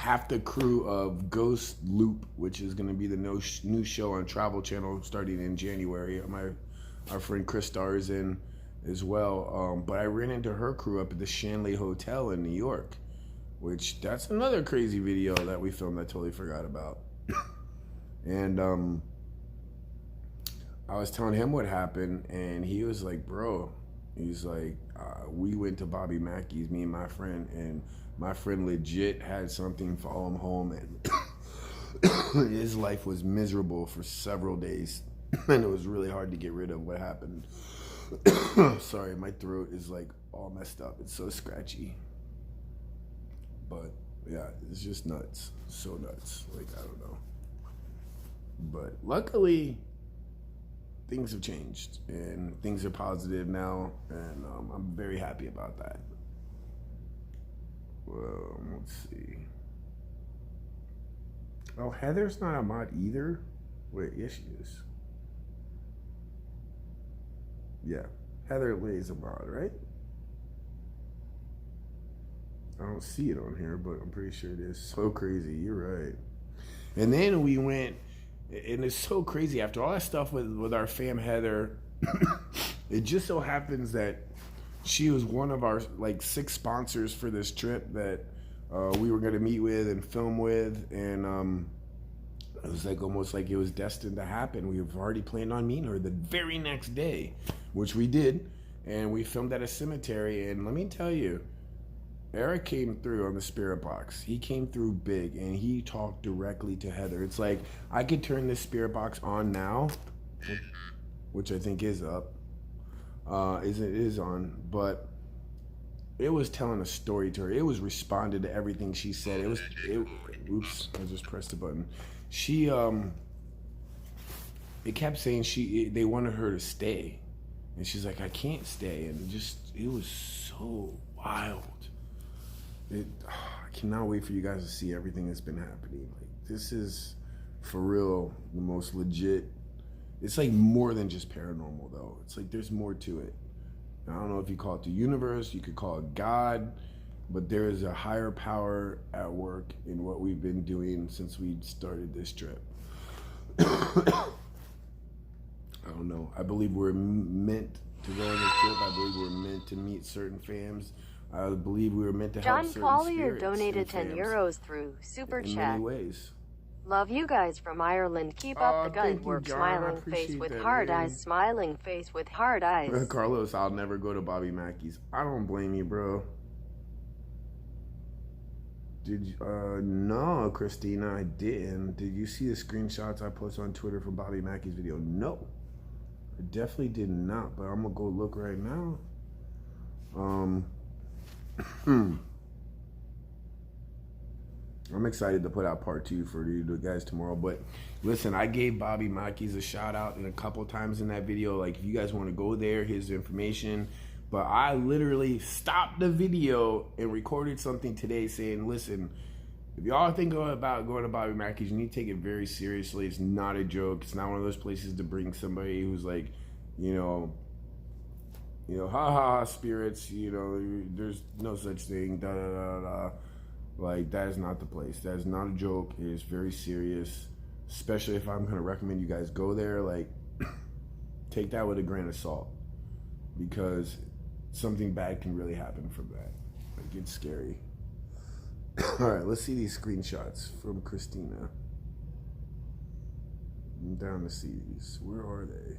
half the crew of Ghost Loop, which is going to be the new show on Travel Channel starting in January. Our friend Chris stars in as well. But I ran into her crew up at the Shanley Hotel in New York, which that's another crazy video that we filmed I totally forgot about. And I was telling him what happened, and he was like, bro, he's like, we went to Bobby Mackey's, me and my friend, and my friend legit had something follow him home, and his life was miserable for several days, and it was really hard to get rid of what happened. Sorry, my throat is like all messed up. It's so scratchy. But yeah, it's just nuts. So nuts. Like, I don't know. But luckily, things have changed, and things are positive now, and I'm very happy about that. Well, let's see. Oh, Heather's not a mod either? Wait, yes she is. Yeah, Heather Lay's a mod, right? I don't see it on here, but I'm pretty sure it is. So crazy, you're right. And then we went, and it's so crazy, after all that stuff with our fam Heather, it just so happens that she was one of our like 6 sponsors for this trip that we were going to meet with and film with, and it was like almost like it was destined to happen. We have already planned on meeting her the very next day, which we did, and we filmed at a cemetery. And let me tell you, Eric came through on the spirit box. He came through big, and he talked directly to Heather. It's like I could turn this spirit box on now, which I think is up. It is on, but it was telling a story to her. It was responded to everything she said. Oops, I just pressed the button. She it kept saying they wanted her to stay, and she's like, I can't stay, and it was so wild. I cannot wait for you guys to see everything that's been happening. Like, this is for real the most legit. It's like more than just paranormal though. It's like there's more to it. I don't know if you call it the universe, you could call it God, but there is a higher power at work in what we've been doing since we started this trip. I don't know. I believe we're meant to go on this trip. I believe we're meant to meet certain fams. I believe we were meant to help John certain Collier spirits donated and 10 fams euros through Super in Chat. many ways. Love you guys from Ireland. Keep up the Thank good you, work. John. I Smiling face appreciate with that, hard man. eyes. Smiling face with hard eyes. Carlos, I'll never go to Bobby Mackey's. I don't blame you, bro. Did you, no, Christina, I didn't. Did you see the screenshots I posted on Twitter for Bobby Mackey's video? No, I definitely did not, but I'm gonna go look right now. I'm excited to put out part 2 for you guys tomorrow. But listen, I gave Bobby Mackey's a shout out and a couple times in that video. Like, if you guys want to go there, here's the information. But I literally stopped the video and recorded something today saying, listen, if y'all think about going to Bobby Mackey's, you need to take it very seriously. It's not a joke. It's not one of those places to bring somebody who's like, you know, ha spirits, there's no such thing, da da da da. Like, that is not the place. That is not a joke. It is very serious, especially if I'm going to recommend you guys go there. Like, take that with a grain of salt, because something bad can really happen from that. Like, it's scary. All right, let's see these screenshots from Christina. I'm down to see these. Where are they?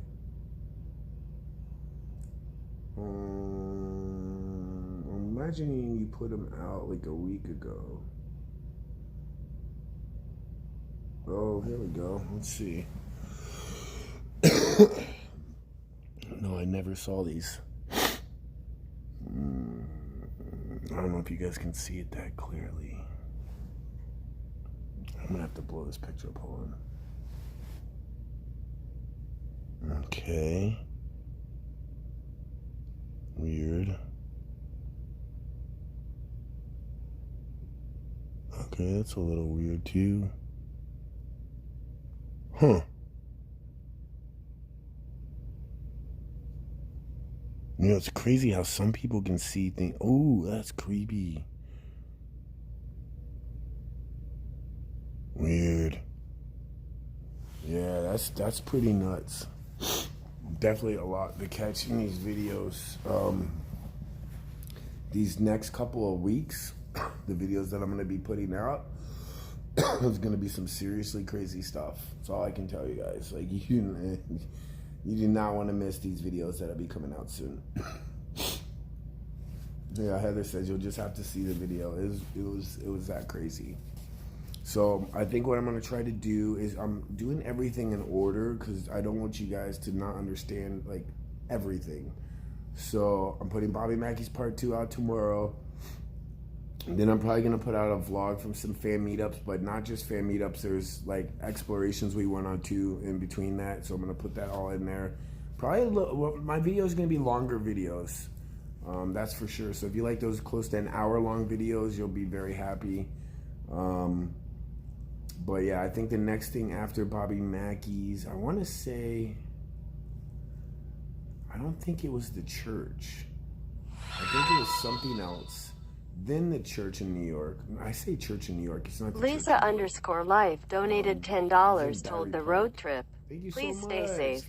I'm imagining you put them out like a week ago. Oh, here we go. Let's see. No, I never saw these. I don't know if you guys can see it that clearly. I'm gonna have to blow this picture up. Hold on. Okay. Weird. Okay, that's a little weird too. Huh. It's crazy how some people can see things. Oh, that's creepy. Weird. Yeah, that's pretty nuts. Definitely a lot to catch in these videos. These next couple of weeks, the videos that I'm going to be putting out, there's going to be some seriously crazy stuff. That's all I can tell you guys. Like, you do not want to miss these videos that'll be coming out soon. Yeah, Heather says you'll just have to see the video. It was that crazy. So I think what I'm going to try to do is I'm doing everything in order because I don't want you guys to not understand like everything. So I'm putting Bobby Mackey's part 2 out tomorrow. And then I'm probably going to put out a vlog from some fan meetups, but not just fan meetups. There's like explorations we went on too in between that. So I'm going to put that all in there. Probably my video is going to be longer videos. That's for sure. So if you like those close to an hour-long videos, you'll be very happy. But yeah, I think the next thing after Bobby Mackey's, I want to say, I don't think it was the church. I think it was something else. Then the church in New York. I say church in New York. It's not the Lisa _life donated $10 toward the road trip. Thank you so Please much. stay safe.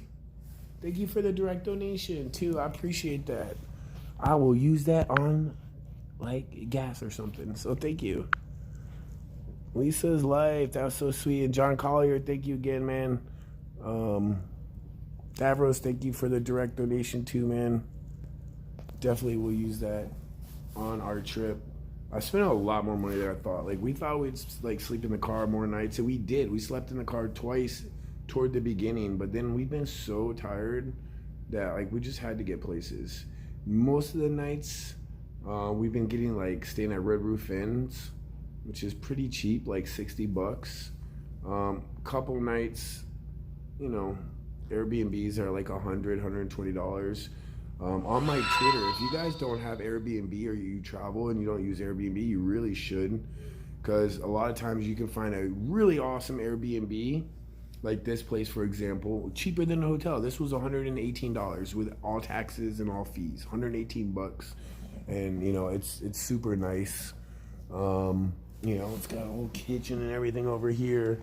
Thank you for the direct donation too. I appreciate that. I will use that on like gas or something. So thank you. Lisa's life. That was so sweet. And John Collier, thank you again, man. Davros, thank you for the direct donation too, man. Definitely will use that on our trip. I spent a lot more money than I thought. Like, we thought we'd like sleep in the car more nights, and we did. We slept in the car twice toward the beginning, but then we've been so tired that like we just had to get places. Most of the nights we've been getting like staying at Red Roof Inns, which is pretty cheap, like $60. Couple nights, you know, Airbnbs are like $100, $120. On my Twitter, if you guys don't have Airbnb or you travel and you don't use Airbnb, you really should, because a lot of times you can find a really awesome Airbnb, like this place, for example, cheaper than a hotel. This was $118 with all taxes and all fees, $118, and you know it's super nice. You know, it's got a whole kitchen and everything over here.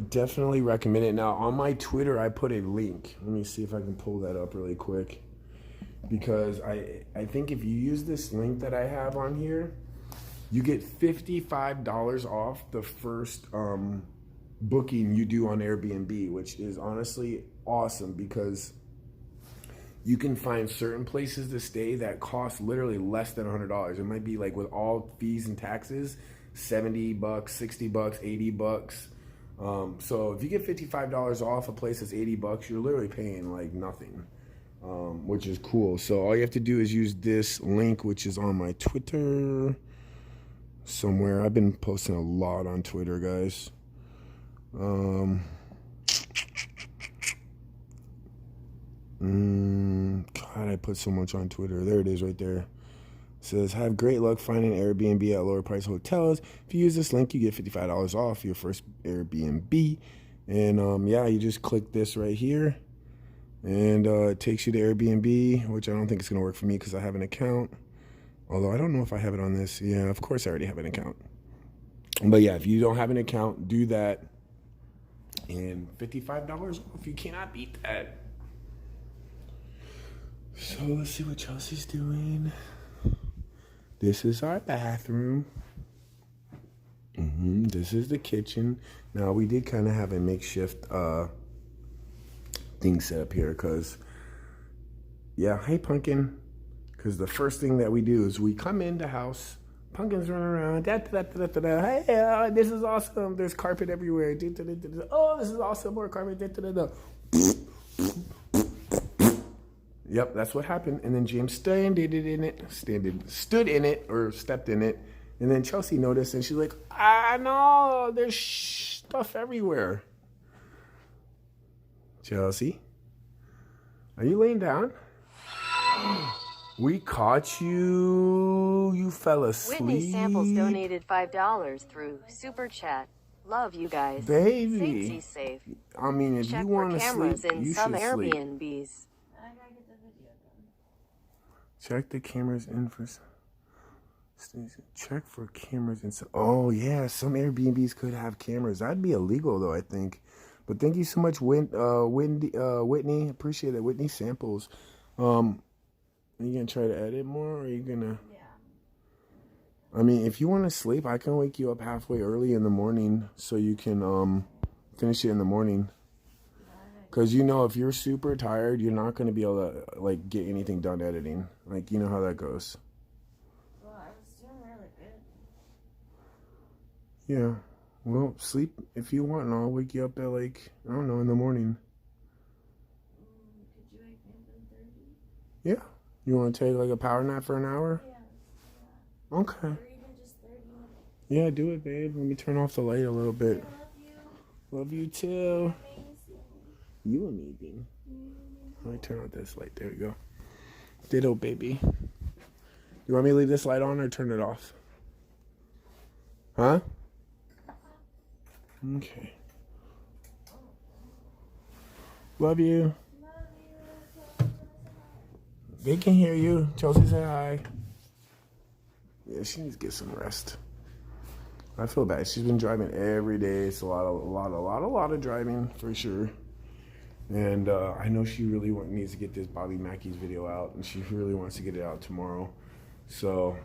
Definitely recommend it. Now, on my Twitter, I put a link. Let me see if I can pull that up really quick. Because I think if you use this link that I have on here, you get $55 off the first booking you do on Airbnb, which is honestly awesome because you can find certain places to stay that cost literally less than $100. It might be like with all fees and taxes, $70, $60, $80. So if you get $55 off a place that's $80, you're literally paying like nothing, which is cool. So all you have to do is use this link, which is on my Twitter somewhere. I've been posting a lot on Twitter, guys. God, I put so much on Twitter. There it is right there. It says, have great luck finding Airbnb at lower price hotels. If you use this link, you get $55 off your first Airbnb. And yeah, you just click this right here. And it takes you to Airbnb, which I don't think it's going to work for me because I have an account. Although I don't know if I have it on this. Yeah, of course I already have an account. But yeah, if you don't have an account, do that. And $55 off. You cannot beat that. So let's see what Chelsea's doing. This is our bathroom. This is the kitchen. Now, we did kind of have a makeshift thing set up here because, yeah, hey, Pumpkin. Because the first thing that we do is we come in the house. Pumpkin's running around. Hey, this is awesome. There's carpet everywhere. Oh, this is awesome. More carpet. Yep, that's what happened. And then James stood in it, or stepped in it. And then Chelsea noticed, and she's like, no, there's stuff everywhere. Chelsea, are you laying down? We caught you. You fell asleep. Whitney Samples donated $5 through Super Chat. Love you guys. Baby. Safe. I mean, if Check you want to sleep, cameras in you some should sleep. Airbnbs. I gotta get the video done. Check the cameras in for... Check for cameras and so. Oh yeah, some Airbnbs could have cameras. That'd be illegal though, I think. But thank you so much, Whitney. Appreciate it, Whitney Samples. Are you gonna try to edit more, or are you gonna? Yeah. I mean, if you want to sleep, I can wake you up halfway early in the morning so you can finish it in the morning. Because you know, if you're super tired, you're not gonna be able to like get anything done editing. Like, you know how that goes. Well, I was doing really good. Yeah. Well, sleep if you want, and I'll wake you up at like, I don't know, in the morning. Could you wake me up at 30? Yeah. You want to take like a power nap for an hour? Yeah. Okay. Or even just 30 minutes. Yeah, do it, babe. Let me turn off the light a little bit. I love you. Love you too. Amazing. You amazing. Let me turn on this light. There we go. Ditto, baby. You want me to leave this light on or turn it off? Huh? Okay. Love you. They can hear you. Chelsea, say hi. Yeah, she needs to get some rest. I feel bad. She's been driving every day. It's a lot of driving for sure. And I know she really needs to get this Bobby Mackey's video out, and she really wants to get it out tomorrow. So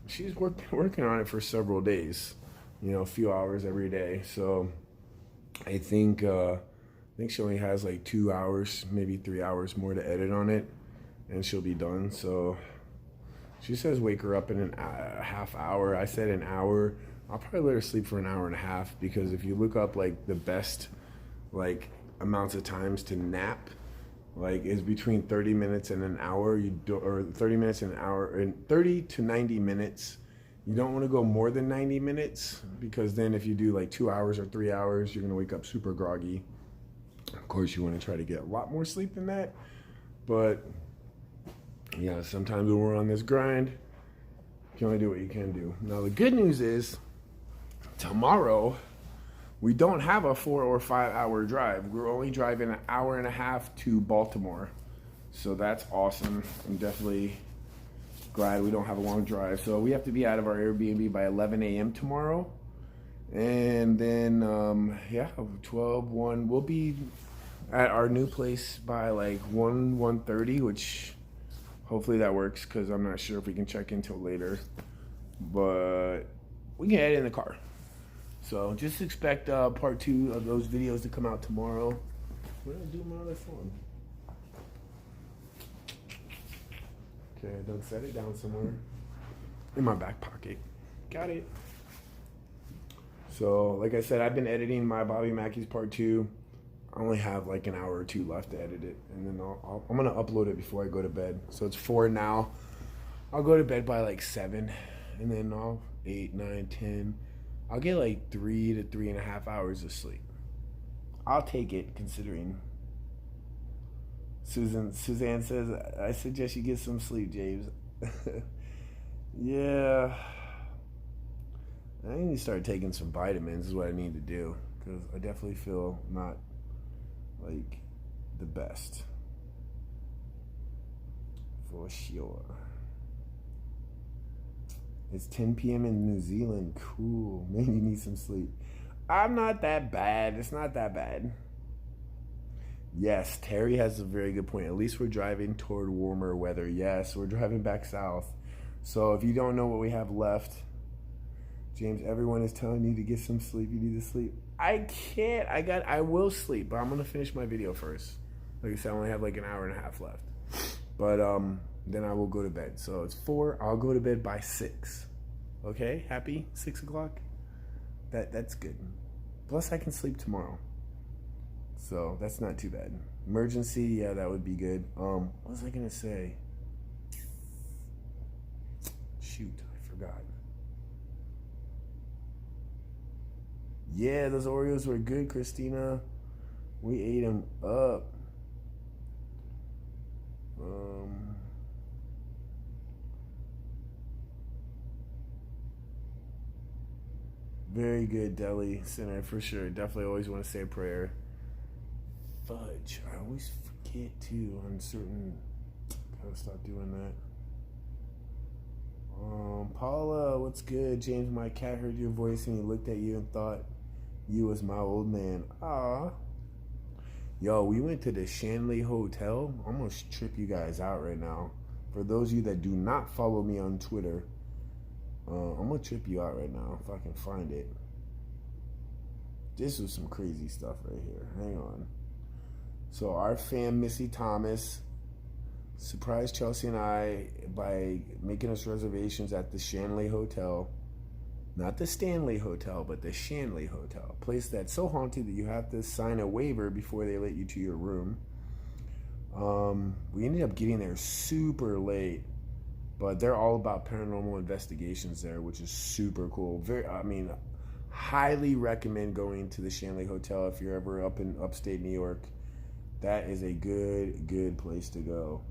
she's working on it for several days. You know, a few hours every day. So I think she only has like 2 hours, maybe 3 hours more to edit on it, and she'll be done. So she says wake her up in a half hour. I said an hour. I'll probably let her sleep for an hour and a half, because if you look up like the best like amounts of times to nap, like is between 30 minutes and an hour. Or 30 minutes and an hour, and 30 to 90 minutes. You don't want to go more than 90 minutes, because then if you do like 2 hours or 3 hours, you're going to wake up super groggy. Of course, you want to try to get a lot more sleep than that. But yeah, sometimes when we're on this grind, you can only do what you can do. Now, the good news is tomorrow, we don't have a 4 or 5 hour drive. We're only driving an hour and a half to Baltimore. So that's awesome. I'm definitely glad we don't have a long drive. So we have to be out of our Airbnb by 11 a.m. tomorrow. And then, 1, we'll be at our new place by like 1:30, which hopefully that works, because I'm not sure if we can check in till later. But we can edit in the car. So just expect part 2 of those videos to come out tomorrow. What did I do with my other phone? Okay, I done set it down somewhere. In my back pocket. Got it. So, like I said, I've been editing my Bobby Mackey's part 2. I only have like an hour or 2 left to edit it. And then I'm going to upload it before I go to bed. So it's 4 now. I'll go to bed by like 7. And then 8, 9, 10. I'll get like 3 to 3.5 hours of sleep. I'll take it, considering. Suzanne says, I suggest you get some sleep, James. Yeah. I need to start taking some vitamins is what I need to do, because I definitely feel not like the best. For sure. It's 10 p.m. in New Zealand. Cool. Maybe you need some sleep. I'm not that bad. It's not that bad. Yes, Terry has a very good point. At least we're driving toward warmer weather. Yes, we're driving back south. So if you don't know what we have left, James, everyone is telling you to get some sleep. You need to sleep. I can't. I will sleep, but I'm going to finish my video first. Like I said, I only have like an hour and a half left. But then I will go to bed. So it's 4. I'll go to bed by 6. Okay? Happy? 6 o'clock? That's good. Plus I can sleep tomorrow. So that's not too bad. Emergency, yeah, that would be good. What was I gonna say? Shoot, I forgot. Yeah, those Oreos were good, Christina. We ate them up. Very good, Deli Center, for sure. Definitely always want to say a prayer. Fudge. I always forget, too, on certain... Gotta stop doing that. Paula, what's good? James, my cat heard your voice and he looked at you and thought you was my old man. Aw. Yo, we went to the Shanley Hotel. I'm gonna trip you guys out right now. For those of you that do not follow me on Twitter, I'm gonna trip you out right now if I can find it. This was some crazy stuff right here. Hang on. So our fan Missy Thomas surprised Chelsea and I by making us reservations at the Shanley Hotel. Not the Stanley Hotel, but the Shanley Hotel. A place that's so haunted that you have to sign a waiver before they let you to your room. We ended up getting there super late, but they're all about paranormal investigations there, which is super cool. Highly recommend going to the Shanley Hotel if you're ever up in upstate New York. That is a good place to go.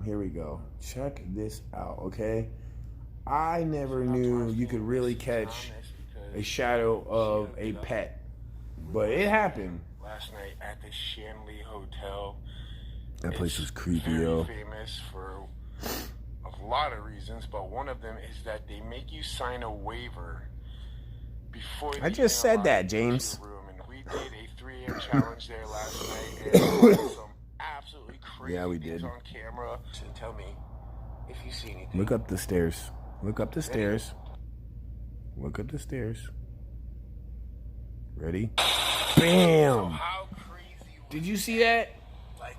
Here we go. Check this out, okay? I never knew you could really catch a shadow of a pet, but it happened. Last night at the Shanley Hotel. That place was creepy, yo. Famous for a lot of reasons, but one of them is that they make you sign a waiver before. I just said that, James. And we did a 3 a.m. challenge there last night, and there was some absolutely crazy things on camera. So tell me if you see anything. Look up the stairs. Look up the stairs. Look up the stairs. Ready? Bam! Did you see that?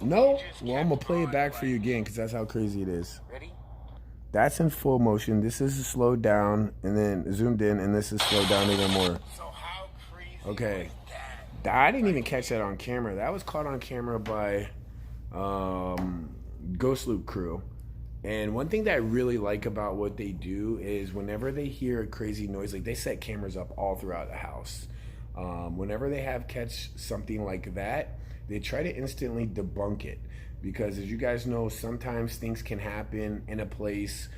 No? Well, I'm going to play it back for you again because that's how crazy it is. Ready? That's in full motion. This is slowed down and then zoomed in, and this is slowed down even more. Okay. I didn't even catch that on camera. That was caught on camera by Ghost Loop crew. And one thing that I really like about what they do is whenever they hear a crazy noise, like they set cameras up all throughout the house. Whenever they have catch something like that, they try to instantly debunk it. Because as you guys know, sometimes things can happen in a place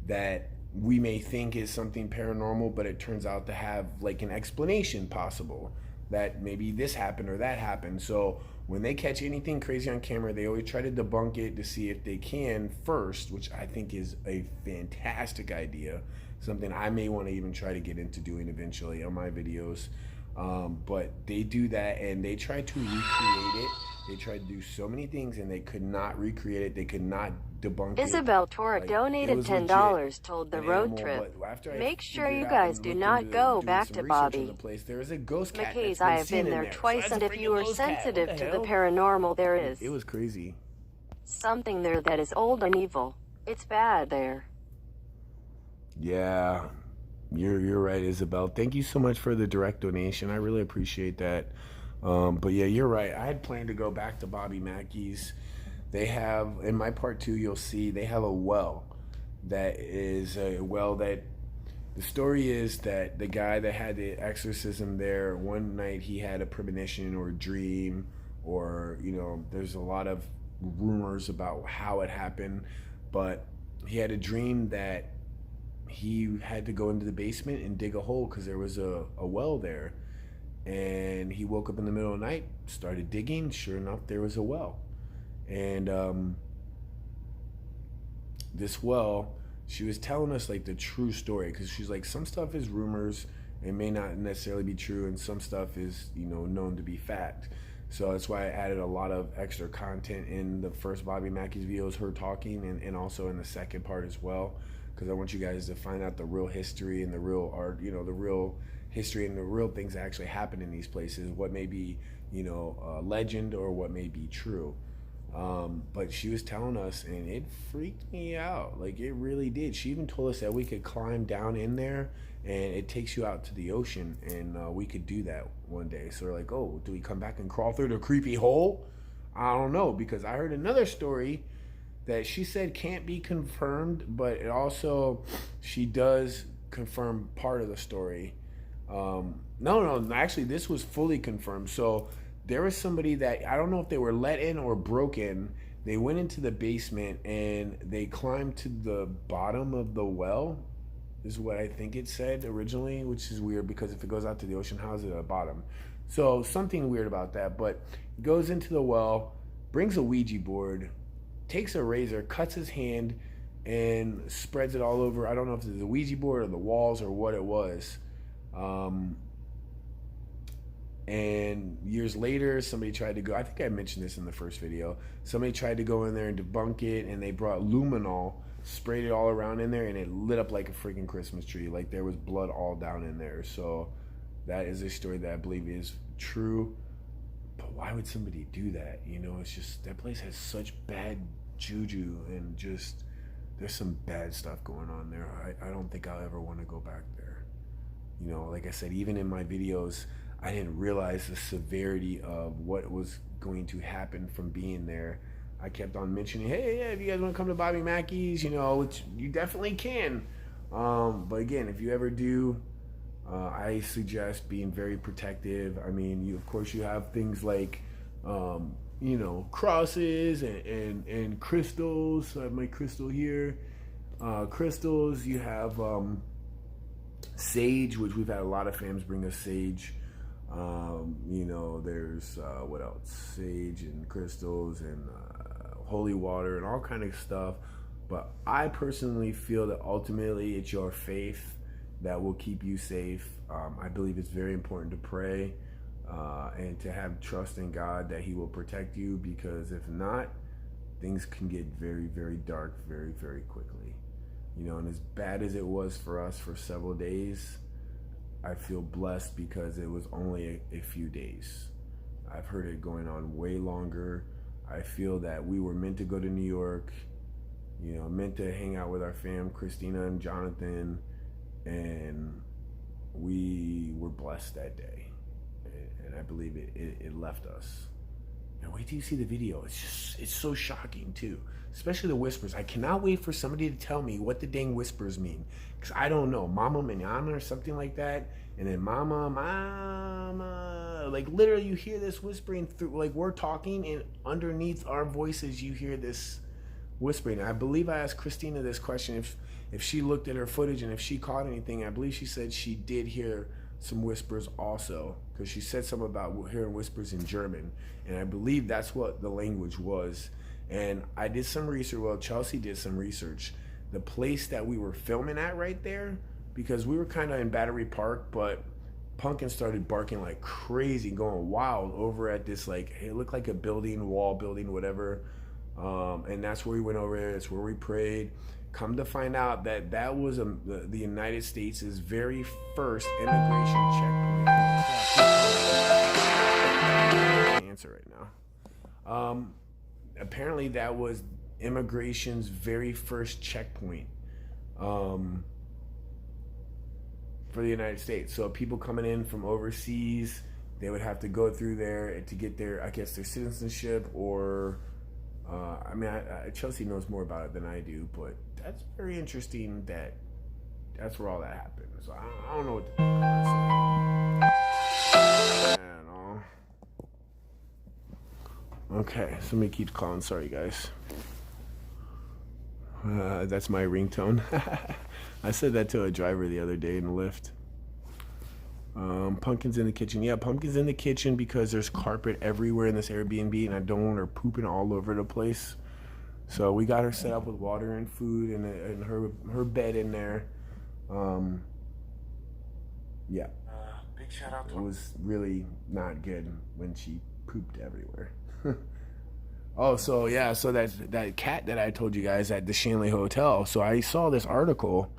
that we may think is something paranormal, but it turns out to have like an explanation possible. That maybe this happened or that happened. So when they catch anything crazy on camera, they always try to debunk it to see if they can first, which I think is a fantastic idea. Something I may want to even try to get into doing eventually on my videos. But they do that and they try to recreate it. They tried to do so many things and they could not recreate it. They could not debunk it. Isabel Tora donated $10, told the road trip. Make sure you guys do not go back to Bobby. There is a ghost cat. McKay's, I have been there twice, and if you are sensitive to the paranormal, there is. It was crazy. Something there that is old and evil. It's bad there. Yeah, you're right, Isabel. Thank you so much for the direct donation. I really appreciate that. But yeah, you're right. I had planned to go back to Bobby Mackey's. They have, in my part 2, you'll see they have a well that is a well that the story is that the guy that had the exorcism there, one night he had a premonition or a dream, or, you know, there's a lot of rumors about how it happened, but he had a dream that he had to go into the basement and dig a hole because there was a well there. And he woke up in the middle of the night, started digging. Sure enough, there was a well. And this well, she was telling us like the true story, because she's like, some stuff is rumors and may not necessarily be true, and some stuff is, you know, known to be fact. So that's why I added a lot of extra content in the first Bobby Mackey's videos, her talking, and also in the second part as well, because I want you guys to find out the real history and the real art, you know, the real history and the real things that actually happen in these places, what may be, you know, legend or what may be true. But she was telling us, and it freaked me out. Like, it really did. She even told us that we could climb down in there and it takes you out to the ocean, and we could do that one day. So we're like, oh, do we come back and crawl through the creepy hole? I don't know, because I heard another story that she said can't be confirmed, but it also, she does confirm part of the story. No, actually this was fully confirmed. So there was somebody that, I don't know if they were let in or broke in. They went into the basement and they climbed to the bottom of the well, is what I think it said originally, which is weird because if it goes out to the ocean, how is it at the bottom? So something weird about that, but goes into the well, brings a Ouija board, takes a razor, cuts his hand, and spreads it all over. I don't know if it's the Ouija board or the walls or what it was. And years later, somebody tried to go, I think I mentioned this in the first video, somebody tried to go in there and debunk it, and they brought luminol, sprayed it all around in there, and it lit up like a freaking Christmas tree. Like there was blood all down in there. So that is a story that I believe is true. But why would somebody do that? You know, it's just, that place has such bad juju, and just, there's some bad stuff going on there. I don't think I'll ever want to go back there. You know, like I said, even in my videos, I didn't realize the severity of what was going to happen from being there. I kept on mentioning, hey, yeah, if you guys want to come to Bobby Mackey's, you know, which you definitely can. But again, if you ever do, I suggest being very protective. I mean, of course, you have things like, you know, crosses and crystals. I have my crystal here. Crystals, you have sage, which we've had a lot of fans bring us sage. You know, there's what else? Sage and crystals and holy water and all kind of stuff. But I personally feel that ultimately it's your faith that will keep you safe. I believe it's very important to pray and to have trust in God that He will protect you, because if not, things can get very, very dark very, very quickly. You know, and as bad as it was for us for several days, I feel blessed because it was only a few days. I've heard it going on way longer. I feel that we were meant to go to New York, you know, meant to hang out with our fam, Christina and Jonathan, and we were blessed that day. And I believe it left us. And wait till you see the video. It's so shocking too. Especially the whispers. I cannot wait for somebody to tell me what the dang whispers mean. Because I don't know. Mama manana or something like that. And then mama. Like literally you hear this whispering through, like we're talking and underneath our voices you hear this whispering. I believe I asked Christina this question if she looked at her footage and if she caught anything. I believe she said she did hear some whispers also, because she said something about hearing whispers in German, and I believe that's what the language was. And I did some research, well, Chelsea did some research. The place that we were filming at right there, because we were kind of in Battery Park, but Pumpkin started barking like crazy, going wild over at this, like, it looked like a building, wall building, whatever. And that's where we went over there. That's where we prayed. Come to find out that that was the United States' very first immigration checkpoint. Answer right now. Apparently that was immigration's very first checkpoint for the United States. So people coming in from overseas, they would have to go through there to get their, I guess, their citizenship, or I mean, Chelsea knows more about it than I do, but that's very interesting that that's where all that happened. So I don't know what to say. I don't know. Okay, somebody keeps calling. Sorry, guys. That's my ringtone. I said that to a driver the other day in the Lyft. Pumpkin's in the kitchen. Yeah, Pumpkin's in the kitchen because there's carpet everywhere in this Airbnb, and I don't want her pooping all over the place. So we got her set up with water and food and her bed in there. Yeah. Big shout out to her. It was really not good when she pooped everywhere. Oh, so yeah, so that cat that I told you guys at the Shanley Hotel. So I saw this article.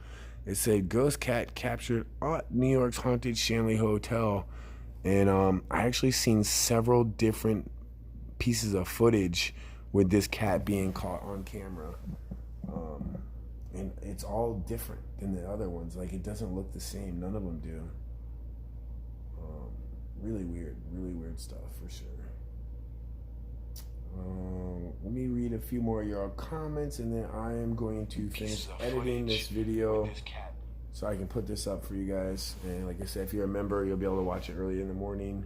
It said ghost cat captured at New York's haunted Shanley Hotel. And I actually seen several different pieces of footage with this cat being caught on camera. And it's all different than the other ones. Like, it doesn't look the same. None of them do. Really weird stuff for sure. Let me read a few more of your comments, and then I am going to finish editing this video so I can put this up for you guys. And like I said, if you're a member, you'll be able to watch it early in the morning.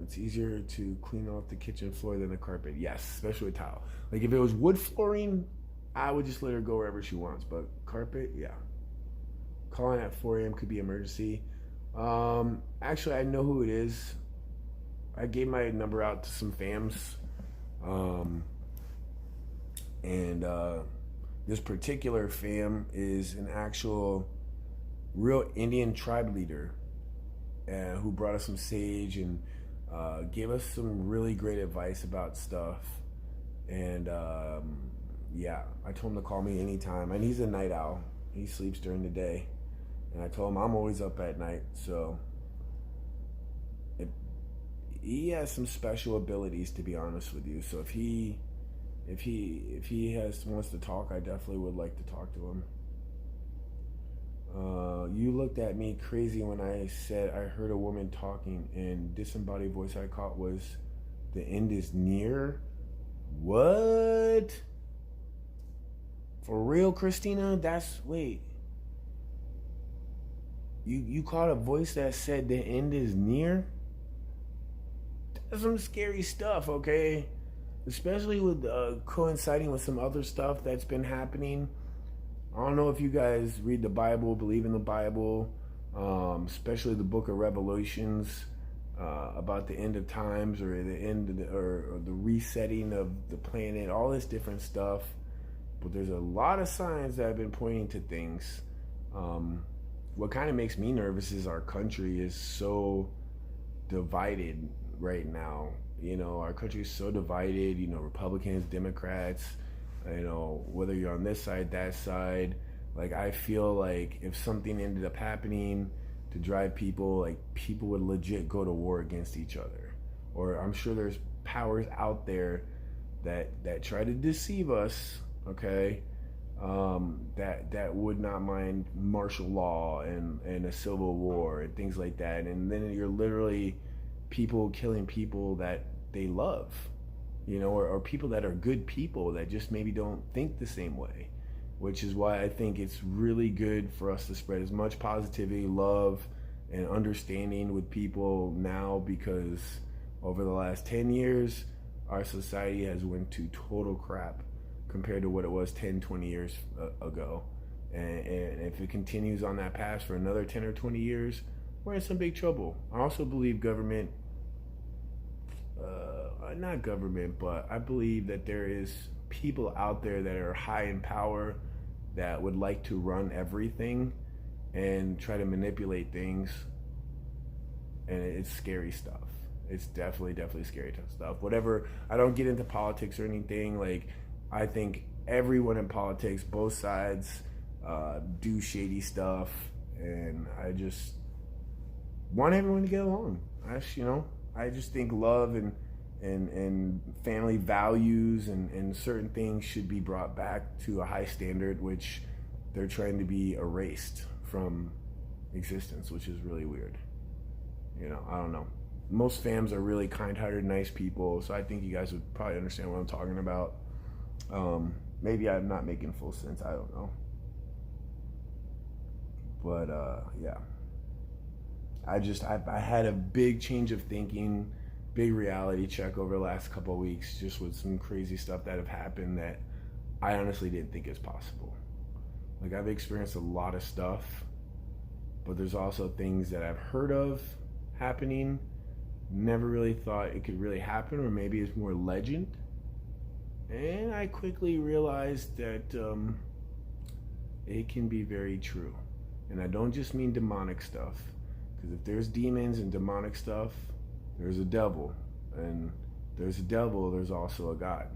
It's easier to clean off the kitchen floor than the carpet. Yes, especially with tile. Like if it was wood flooring, I would just let her go wherever she wants. But carpet, yeah. Calling at 4 a.m. could be emergency. Actually, I know who it is. I gave my number out to some fams. And this particular fam is an actual real Indian tribe leader who brought us some sage and gave us some really great advice about stuff. And yeah, I told him to call me anytime. And he's a night owl. He sleeps during the day. And I told him I'm always up at night. So he has some special abilities, to be honest with you. So if he wants to talk, I definitely would like to talk to him. You looked at me crazy when I said I heard a woman talking, and disembodied voice I caught was, "The end is near." What? For real, Christina? Wait. You caught a voice that said the end is near? That's some scary stuff, okay? Especially with coinciding with some other stuff that's been happening. I don't know if you guys read the Bible, believe in the Bible, especially the book of Revelations, about the end of times, or the end of or the resetting of the planet, all this different stuff. But there's a lot of signs that have been pointing to things. What kind of makes me nervous is our country is so divided right now. You know, our country is so divided, you know, Republicans, Democrats, you know, whether you're on this side, that side. Like, I feel like if something ended up happening to drive people, like, people would legit go to war against each other. Or I'm sure there's powers out there that try to deceive us, okay, that would not mind martial law and a civil war and things like that. And then you're literally people killing people that they love, you know, or people that are good people that just maybe don't think the same way, which is why I think it's really good for us to spread as much positivity, love, and understanding with people now, because over the last 10 years, our society has went to total crap compared to what it was 10, 20 years ago. And if it continues on that path for another 10 or 20 years, we're in some big trouble. I also believe government, not government, but I believe that there is people out there that are high in power that would like to run everything and try to manipulate things. And it's scary stuff. It's definitely scary stuff. Whatever, I don't get into politics or anything. Like, I think everyone in politics, both sides, do shady stuff, and I just want everyone to get along. I just think love and family values and certain things should be brought back to a high standard, which they're trying to be erased from existence, which is really weird. You know, I don't know. Most fams are really kind-hearted, nice people, so I think you guys would probably understand what I'm talking about. Maybe I'm not making full sense, I don't know. But yeah, I had a big change of thinking, big reality check over the last couple of weeks, just with some crazy stuff that have happened that I honestly didn't think is possible. Like, I've experienced a lot of stuff, but there's also things that I've heard of happening, never really thought it could really happen, or maybe it's more legend. And I quickly realized that it can be very true. And I don't just mean demonic stuff, because if there's demons and demonic stuff, there's a devil. And there's a devil, there's also a God.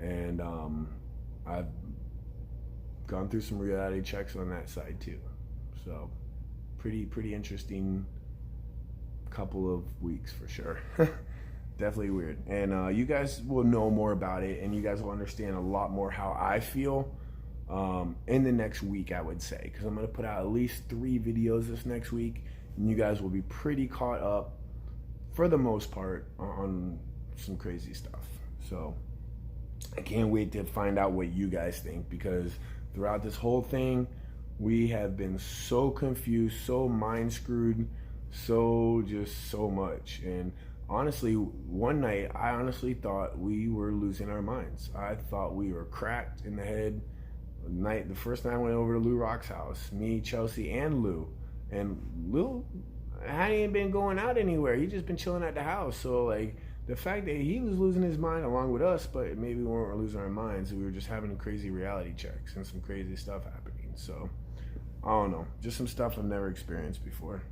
And I've gone through some reality checks on that side too. So pretty interesting couple of weeks for sure. Definitely weird. And you guys will know more about it, and you guys will understand a lot more how I feel in the next week, I would say, because I'm going to put out at least 3 videos this next week, and you guys will be pretty caught up for the most part on some crazy stuff. So I can't wait to find out what you guys think, because throughout this whole thing, we have been so confused, so mind screwed, so much. And honestly, one night, I honestly thought we were losing our minds. I thought we were cracked in the head. The first night I went over to Lou Rock's house, me, Chelsea, and Lou. And Lou hadn't even been going out anywhere. He just been chilling at the house. So, like, the fact that he was losing his mind along with us, but maybe we weren't losing our minds. We were just having crazy reality checks and some crazy stuff happening. So, I don't know. Just some stuff I've never experienced before.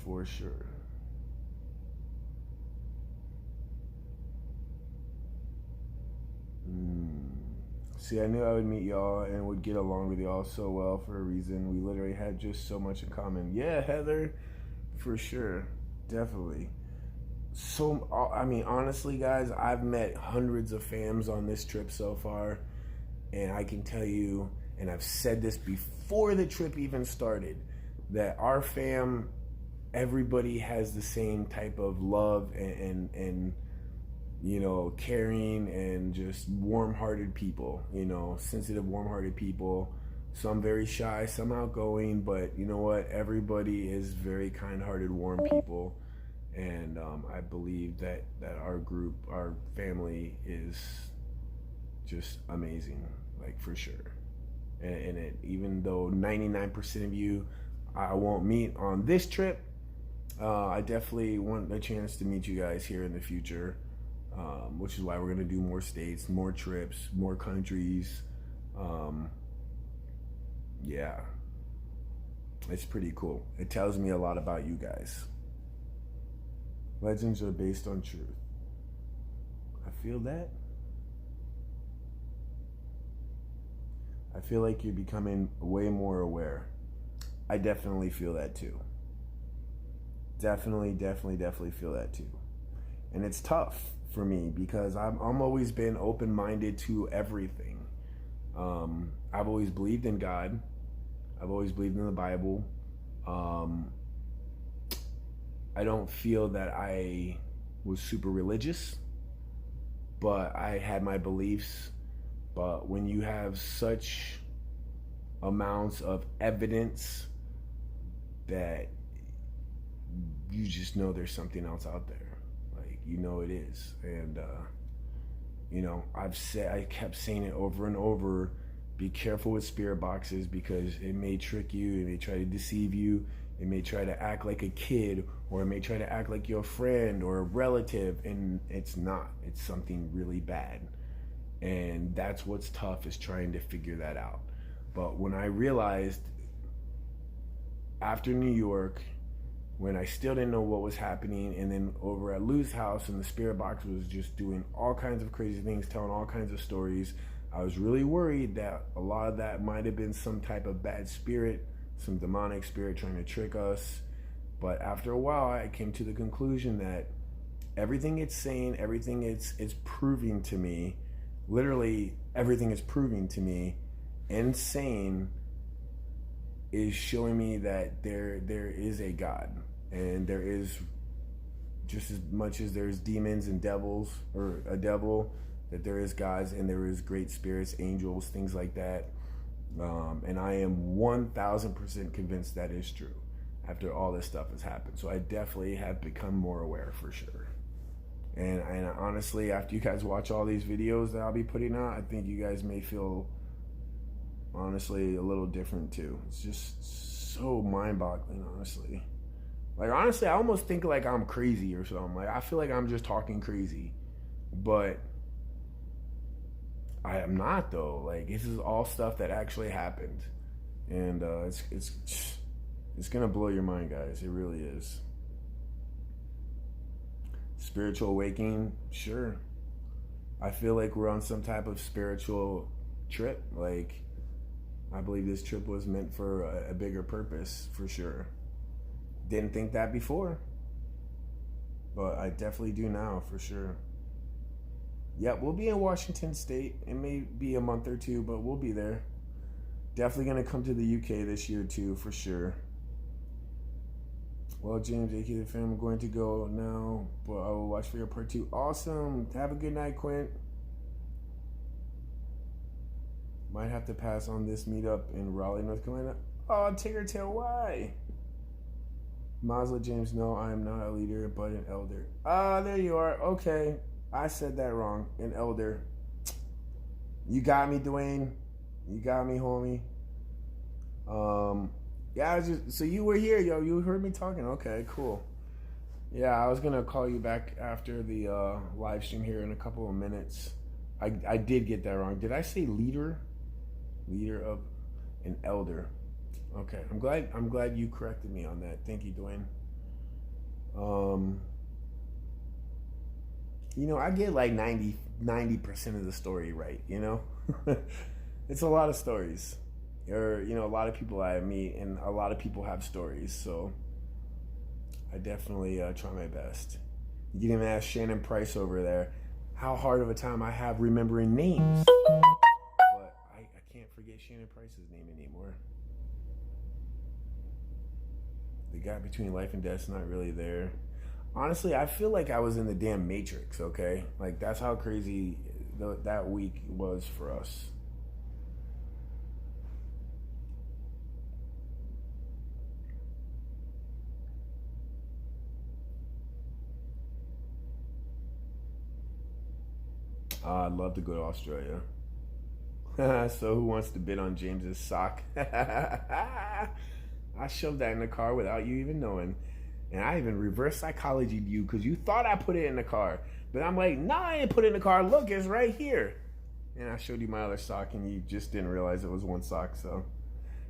For sure. See, I knew I would meet y'all and would get along with y'all so well for a reason. We literally had just so much in common. Yeah, Heather, for sure. Definitely. So, I mean, honestly, guys, I've met hundreds of fams on this trip so far. And I can tell you, and I've said this before the trip even started, that our fam, everybody has the same type of love and you know, caring and just warm-hearted people, you know, sensitive, warm-hearted people. Some very shy, some outgoing, but you know what? Everybody is very kind-hearted, warm people. And I believe that our group, our family is just amazing, like for sure. And it, even though 99% of you I won't meet on this trip, I definitely want a chance to meet you guys here in the future. Which is why we're going to do more states, more trips, more countries. Yeah, it's pretty cool. It tells me a lot about you guys. Legends are based on truth. I feel that. I feel like you're becoming way more aware. I definitely feel that too. Definitely feel that too. And it's tough for me because I'm always been open-minded to everything. I've always believed in God. I've always believed in the Bible. I don't feel that I was super religious, but I had my beliefs. But when you have such amounts of evidence that you just know there's something else out there. You know it is. And you know, I kept saying it over and over, be careful with spirit boxes because it may trick you, it may try to deceive you, it may try to act like a kid, or it may try to act like your friend or a relative, and it's not. It's something really bad. And that's what's tough, is trying to figure that out. But when I realized after New York, when I still didn't know what was happening, and then over at Lou's house, and the spirit box was just doing all kinds of crazy things, telling all kinds of stories, I was really worried that a lot of that might have been some type of bad spirit, some demonic spirit trying to trick us. But after a while, I came to the conclusion that everything it's saying, everything it's proving to me, literally everything it's proving to me and saying is showing me that there is a God. And there is, just as much as there's demons and devils, or a devil, that there is gods, and there is great spirits, angels, things like that. And I am 1000% convinced that is true after all this stuff has happened. So I definitely have become more aware, for sure. And honestly, after you guys watch all these videos that I'll be putting out, I think you guys may feel, honestly, a little different too. It's just so mind-boggling, honestly. Like, honestly, I almost think like I'm crazy or something. Like, I feel like I'm just talking crazy. But I am not, though. Like, this is all stuff that actually happened. And it's going to blow your mind, guys. It really is. Spiritual awakening, sure. I feel like we're on some type of spiritual trip. Like, I believe this trip was meant for a bigger purpose, for sure. Didn't think that before, but I definitely do now, for sure. Yep, we'll be in Washington State. It may be a month or two, but we'll be there. Definitely going to come to the UK this year too, for sure. Well, James, AK the fam, I'm going to go now, but I will watch for your part 2. Awesome. Have a good night, Quint. Might have to pass on this meetup in Raleigh, North Carolina. Oh, Tigger Tail, why? Masla James, no, I am not a leader, but an elder. Ah, there you are. Okay. I said that wrong. An elder. You got me, Dwayne. You got me, homie. Yeah, so you were here, yo. You heard me talking. Okay, cool. Yeah, I was gonna call you back after the live stream here in a couple of minutes. I did get that wrong. Did I say leader? Leader of an elder. Okay, I'm glad you corrected me on that. Thank you, Dwayne. You know, I get like 90% of the story right, you know? It's a lot of stories. Or, you know, a lot of people I meet, and a lot of people have stories, so I definitely try my best. You can even ask Shannon Price over there how hard of a time I have remembering names. But I can't forget Shannon Price's name anymore. The gap between life and death's not really there. Honestly, I feel like I was in the damn Matrix, okay? Like, that's how crazy that week was for us. I'd love to go to Australia. So who wants to bid on James's sock? I shoved that in the car without you even knowing. And I even reverse psychologied you because you thought I put it in the car. But I'm like, nah, I didn't put it in the car. Look, it's right here. And I showed you my other sock and you just didn't realize it was one sock. So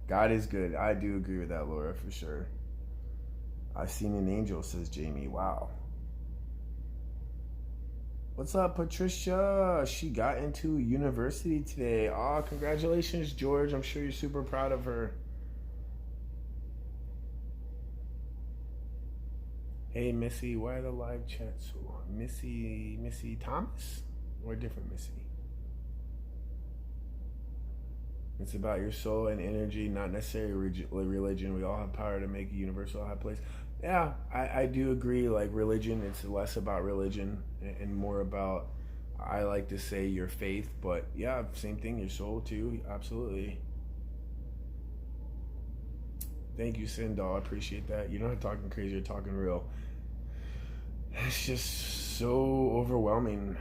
God is good. I do agree with that, Laura, for sure. I've seen an angel, says Jamie. Wow. What's up, Patricia? She got into university today. Oh, congratulations, George. I'm sure you're super proud of her. Hey, Missy, why are the live chats so long? Missy Thomas? Or a different Missy? It's about your soul and energy, not necessarily religion. We all have power to make a universal high place. Yeah, I do agree. Like, religion, it's less about religion and more about, I like to say, your faith. But yeah, same thing, your soul too. Absolutely. Thank you, Sindal. I appreciate that. You're not talking crazy, you're talking real. It's just so overwhelming.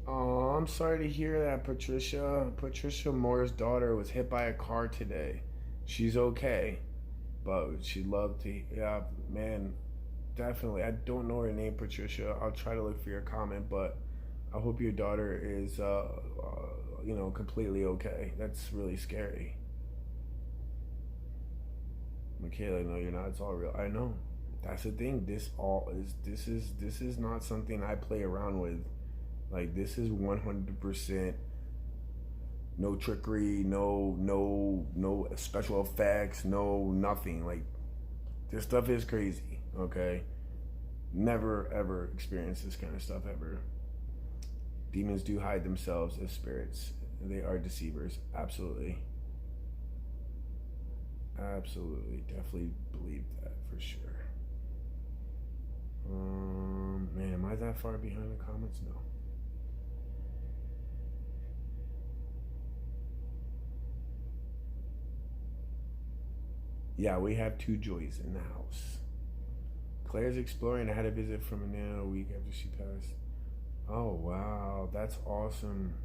Oh, I'm sorry to hear that, Patricia. Patricia Moore's daughter was hit by a car today. She's okay, but she'd love to. Yeah, man, definitely. I don't know her name, Patricia. I'll try to look for your comment, but I hope your daughter is, completely okay. That's really scary. Michaela, no, you're not. It's all real. I know. That's the thing. This is not something I play around with. Like, this is 100% no trickery, no special effects, no nothing. Like, this stuff is crazy, okay? Never, ever experienced this kind of stuff, ever. Demons do hide themselves as spirits. They are deceivers. Absolutely. Absolutely. Definitely believe that for sure. Man, am I that far behind the comments? No. Yeah, we have two Joys in the house. Claire's exploring. I had a visit from Anna a week after she passed. Oh, wow. That's awesome.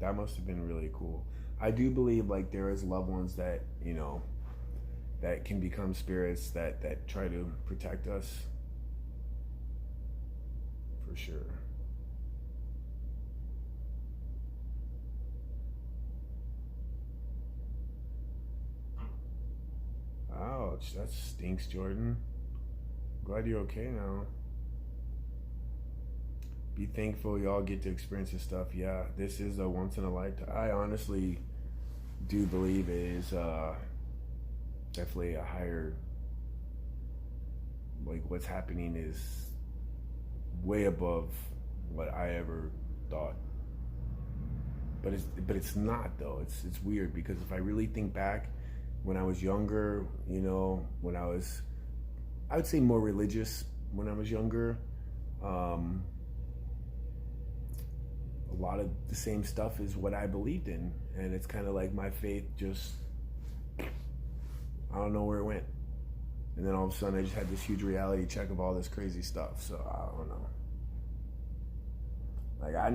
That must have been really cool. I do believe, like, there is loved ones that, you know, that can become spirits that try to protect us. For sure. Ouch, that stinks, Jordan. Glad you're okay now. Be thankful y'all get to experience this stuff. Yeah, this is a once in a lifetime. I honestly do believe it is definitely a higher, like, what's happening is way above what I ever thought. But it's not, though. It's weird, because if I really think back, when I was younger, you know, when I would say more religious when I was younger, a lot of the same stuff is what I believed in. And it's kind of like my faith just, I don't know where it went. And then all of a sudden I just had this huge reality check of all this crazy stuff. So I don't know. Like, I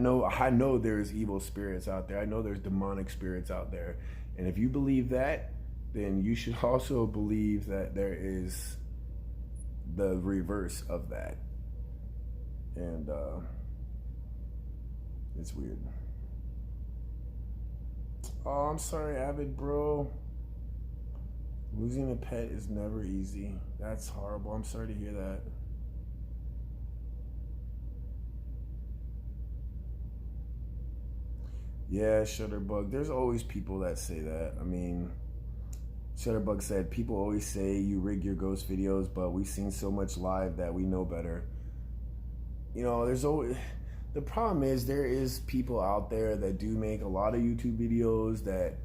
know there's evil spirits out there. I know there's demonic spirits out there. And if you believe that, then you should also believe that there is the reverse of that. And it's weird. Oh, I'm sorry, Avid bro. Losing a pet is never easy. That's horrible. I'm sorry to hear that. Yeah, Shutterbug. There's always people that say that. I mean, Shutterbug said, people always say you rig your ghost videos, but we've seen so much live that we know better. You know, there's always... The problem is there is people out there that do make a lot of YouTube videos that,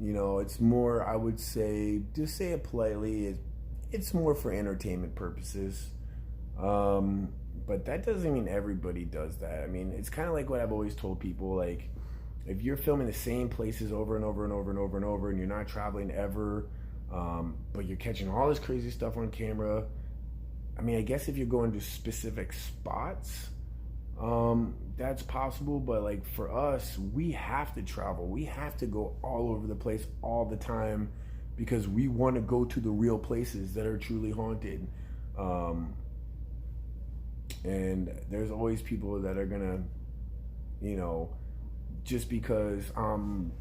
you know, it's more, I would say, just say it politely, it's more for entertainment purposes. But that doesn't mean everybody does that. I mean, it's kind of like what I've always told people, like, if you're filming the same places over and over and over and over and over and you're not traveling ever, but you're catching all this crazy stuff on camera, I mean, I guess if you're going to specific spots, that's possible, but like for us, we have to travel. We have to go all over the place all the time because we want to go to the real places that are truly haunted. And there's always people that are gonna, you know, just because I'm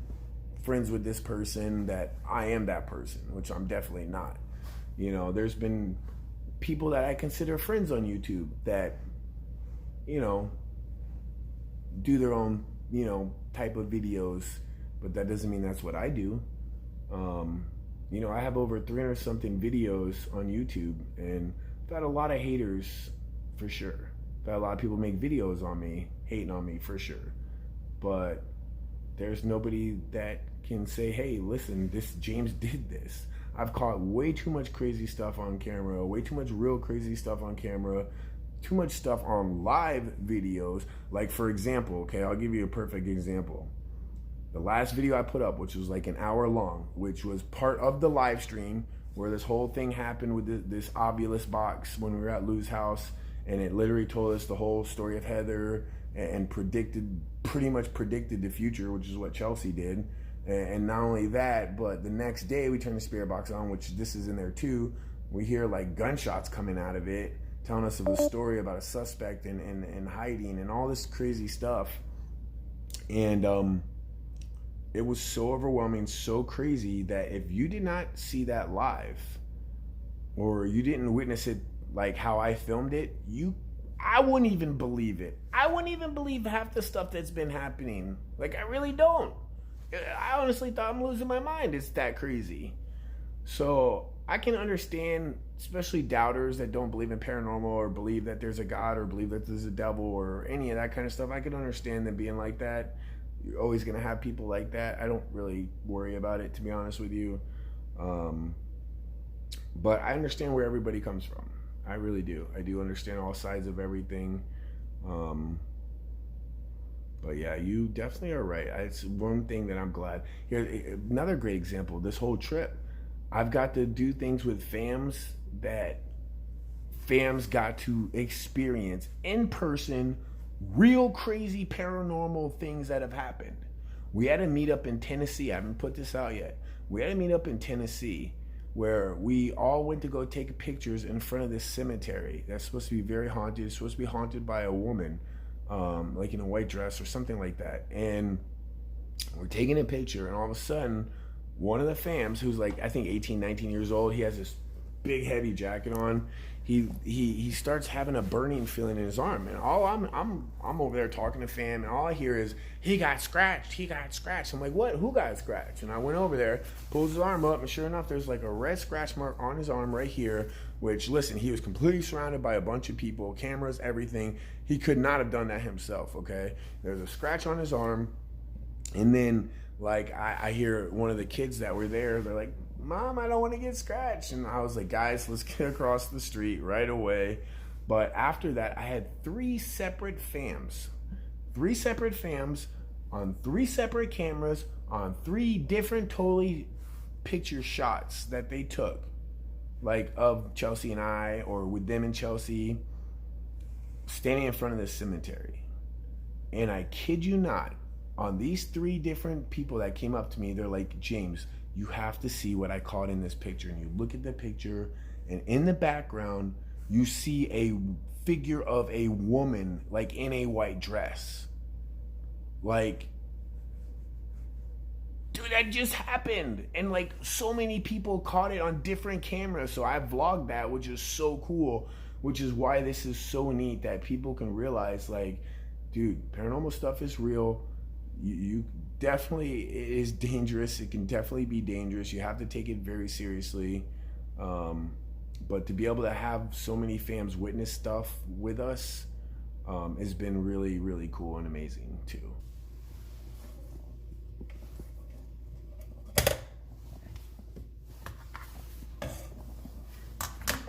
friends with this person that I am that person, which I'm definitely not. You know, there's been people that I consider friends on YouTube that, you know, do their own, you know, type of videos, but that doesn't mean that's what I do. You know, I have over 300 something videos on YouTube, and I've got a lot of haters for sure. I've got a lot of people make videos on me, hating on me for sure. But there's nobody that can say, hey, listen, this James did this. I've caught way too much crazy stuff on camera, way too much real crazy stuff on camera, too much stuff on live videos. Like, for example, okay, I'll give you a perfect example. The last video I put up, which was like an hour long, which was part of the live stream where this whole thing happened with this Ovilus box when we were at Lou's house, and it literally told us the whole story of Heather and pretty much predicted the future, which is what Chelsea did. And not only that, but the next day we turn the spirit box on, which this is in there too. We hear like gunshots coming out of it, telling us of a story about a suspect and hiding and all this crazy stuff. And it was so overwhelming, so crazy that if you did not see that live or you didn't witness it like how I filmed it, I wouldn't even believe it. I wouldn't even believe half the stuff that's been happening. Like, I really don't. I honestly thought I'm losing my mind. It's that crazy. So I can understand, especially doubters that don't believe in paranormal or believe that there's a God or believe that there's a devil or any of that kind of stuff. I can understand them being like that. You're always going to have people like that. I don't really worry about it, to be honest with you. But I understand where everybody comes from. I really do. I do understand all sides of everything. But yeah, you definitely are right. It's one thing that I'm glad. Here, another great example, this whole trip. I've got to do things with fams that fams got to experience in person, real crazy paranormal things that have happened. We had a meetup in Tennessee. I haven't put this out yet. We had a meetup in Tennessee where we all went to go take pictures in front of this cemetery that's supposed to be very haunted. It's supposed to be haunted by a woman, like in a white dress or something like that. And we're taking a picture, and all of a sudden, one of the fams, who's like, I think 18, 19 years old, he has this big heavy jacket on. He starts having a burning feeling in his arm, and all I'm over there talking to fam, and all I hear is, he got scratched. I'm like, what? Who got scratched? And I went over there, pulls his arm up, and sure enough, there's like a red scratch mark on his arm right here, which, listen, he was completely surrounded by a bunch of people, cameras, everything. He could not have done that himself, okay? There's a scratch on his arm, and then like I hear one of the kids that were there, they're like, Mom, I don't want to get scratched. And I was like, guys, let's get across the street right away. But after that, I had three separate fams on three separate cameras on three different totally picture shots that they took, like of Chelsea and I, or with them and Chelsea, standing in front of this cemetery. And I kid you not, on these three different people that came up to me, they're like, James, you have to see what I caught in this picture. And you look at the picture, and in the background, you see a figure of a woman like in a white dress. Like, dude, that just happened. And like so many people caught it on different cameras. So I vlogged that, which is so cool, which is why this is so neat that people can realize, like, dude, paranormal stuff is real. You definitely, it is dangerous. It can definitely be dangerous. You have to take it very seriously. But to be able to have so many fams witness stuff with us has been really, really cool and amazing too.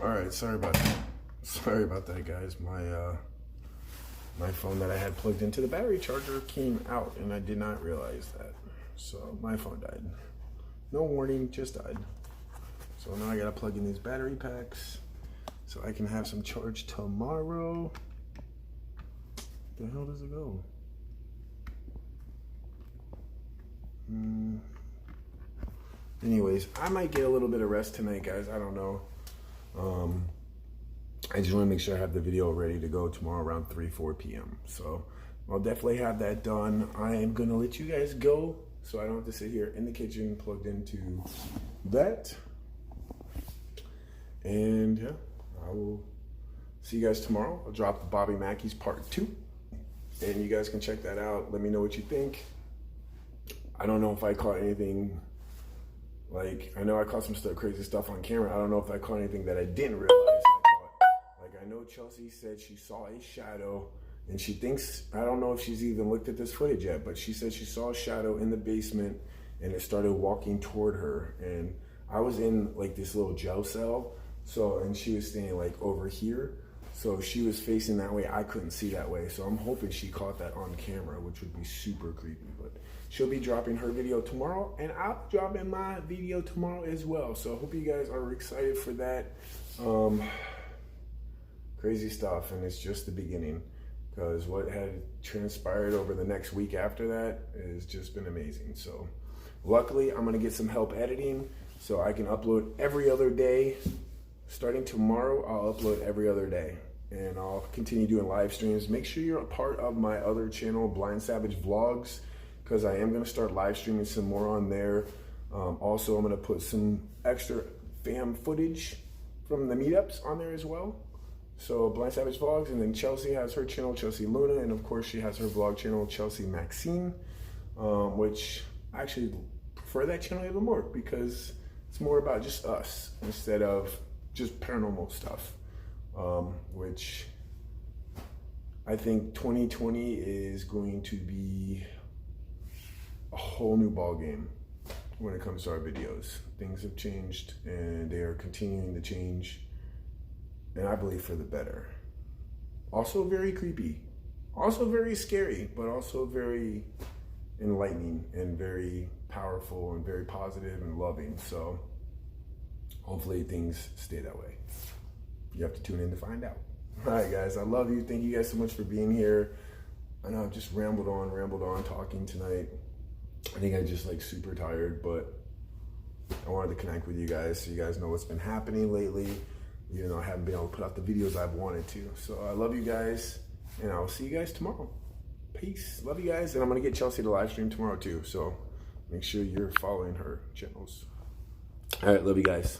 All right, sorry about that. Sorry about that, guys. My phone that I had plugged into the battery charger came out, and I did not realize that. So my phone died. No warning, just died. So now I gotta plug in these battery packs so I can have some charge tomorrow. Where the hell does it go? Anyways, I might get a little bit of rest tonight, guys. I don't know. I just want to make sure I have the video ready to go tomorrow around 3-4 p.m. So I'll definitely have that done. I am going to let you guys go so I don't have to sit here in the kitchen plugged into that. And yeah, I will see you guys tomorrow. I'll drop the Bobby Mackey's part 2. And you guys can check that out. Let me know what you think. I don't know if I caught anything. Like, I know I caught some crazy stuff on camera. I don't know if I caught anything that I didn't realize I caught. Like, I know Chelsea said she saw a shadow, and she thinks, I don't know if she's even looked at this footage yet, but she said she saw a shadow in the basement, and it started walking toward her. And I was in, like, this little jail cell, so, and she was standing, like, over here. So she was facing that way. I couldn't see that way. So I'm hoping she caught that on camera, which would be super creepy. But she'll be dropping her video tomorrow, and I'll be dropping my video tomorrow as well. So I hope you guys are excited for that. Crazy stuff, and it's just the beginning, because what had transpired over the next week after that has just been amazing. So luckily, I'm going to get some help editing so I can upload every other day. Starting tomorrow, I'll upload every other day, and I'll continue doing live streams. Make sure you're a part of my other channel, Blind Savage Vlogs, because I am going to start live streaming some more on there. Also, I'm going to put some extra fam footage from the meetups on there as well. So Blind Savage Vlogs, and then Chelsea has her channel, Chelsea Luna, and of course she has her vlog channel, Chelsea Maxine, which I actually prefer that channel even more because it's more about just us instead of just paranormal stuff, which I think 2020 is going to be a whole new ball game when it comes to our videos. Things have changed, and they are continuing to change, and I believe for the better. Also very creepy, also very scary, but also very enlightening and very powerful and very positive and loving. So hopefully things stay that way. You have to tune in to find out. All right, guys, I love you. Thank you guys so much for being here. I know I've just rambled on talking tonight. I think I'm just like super tired, but I wanted to connect with you guys so you guys know what's been happening lately. You know, I haven't been able to put out the videos I've wanted to. So I love you guys, and I'll see you guys tomorrow. Peace. Love you guys. And I'm going to get Chelsea to live stream tomorrow too. So make sure you're following her channels. All right, love you guys.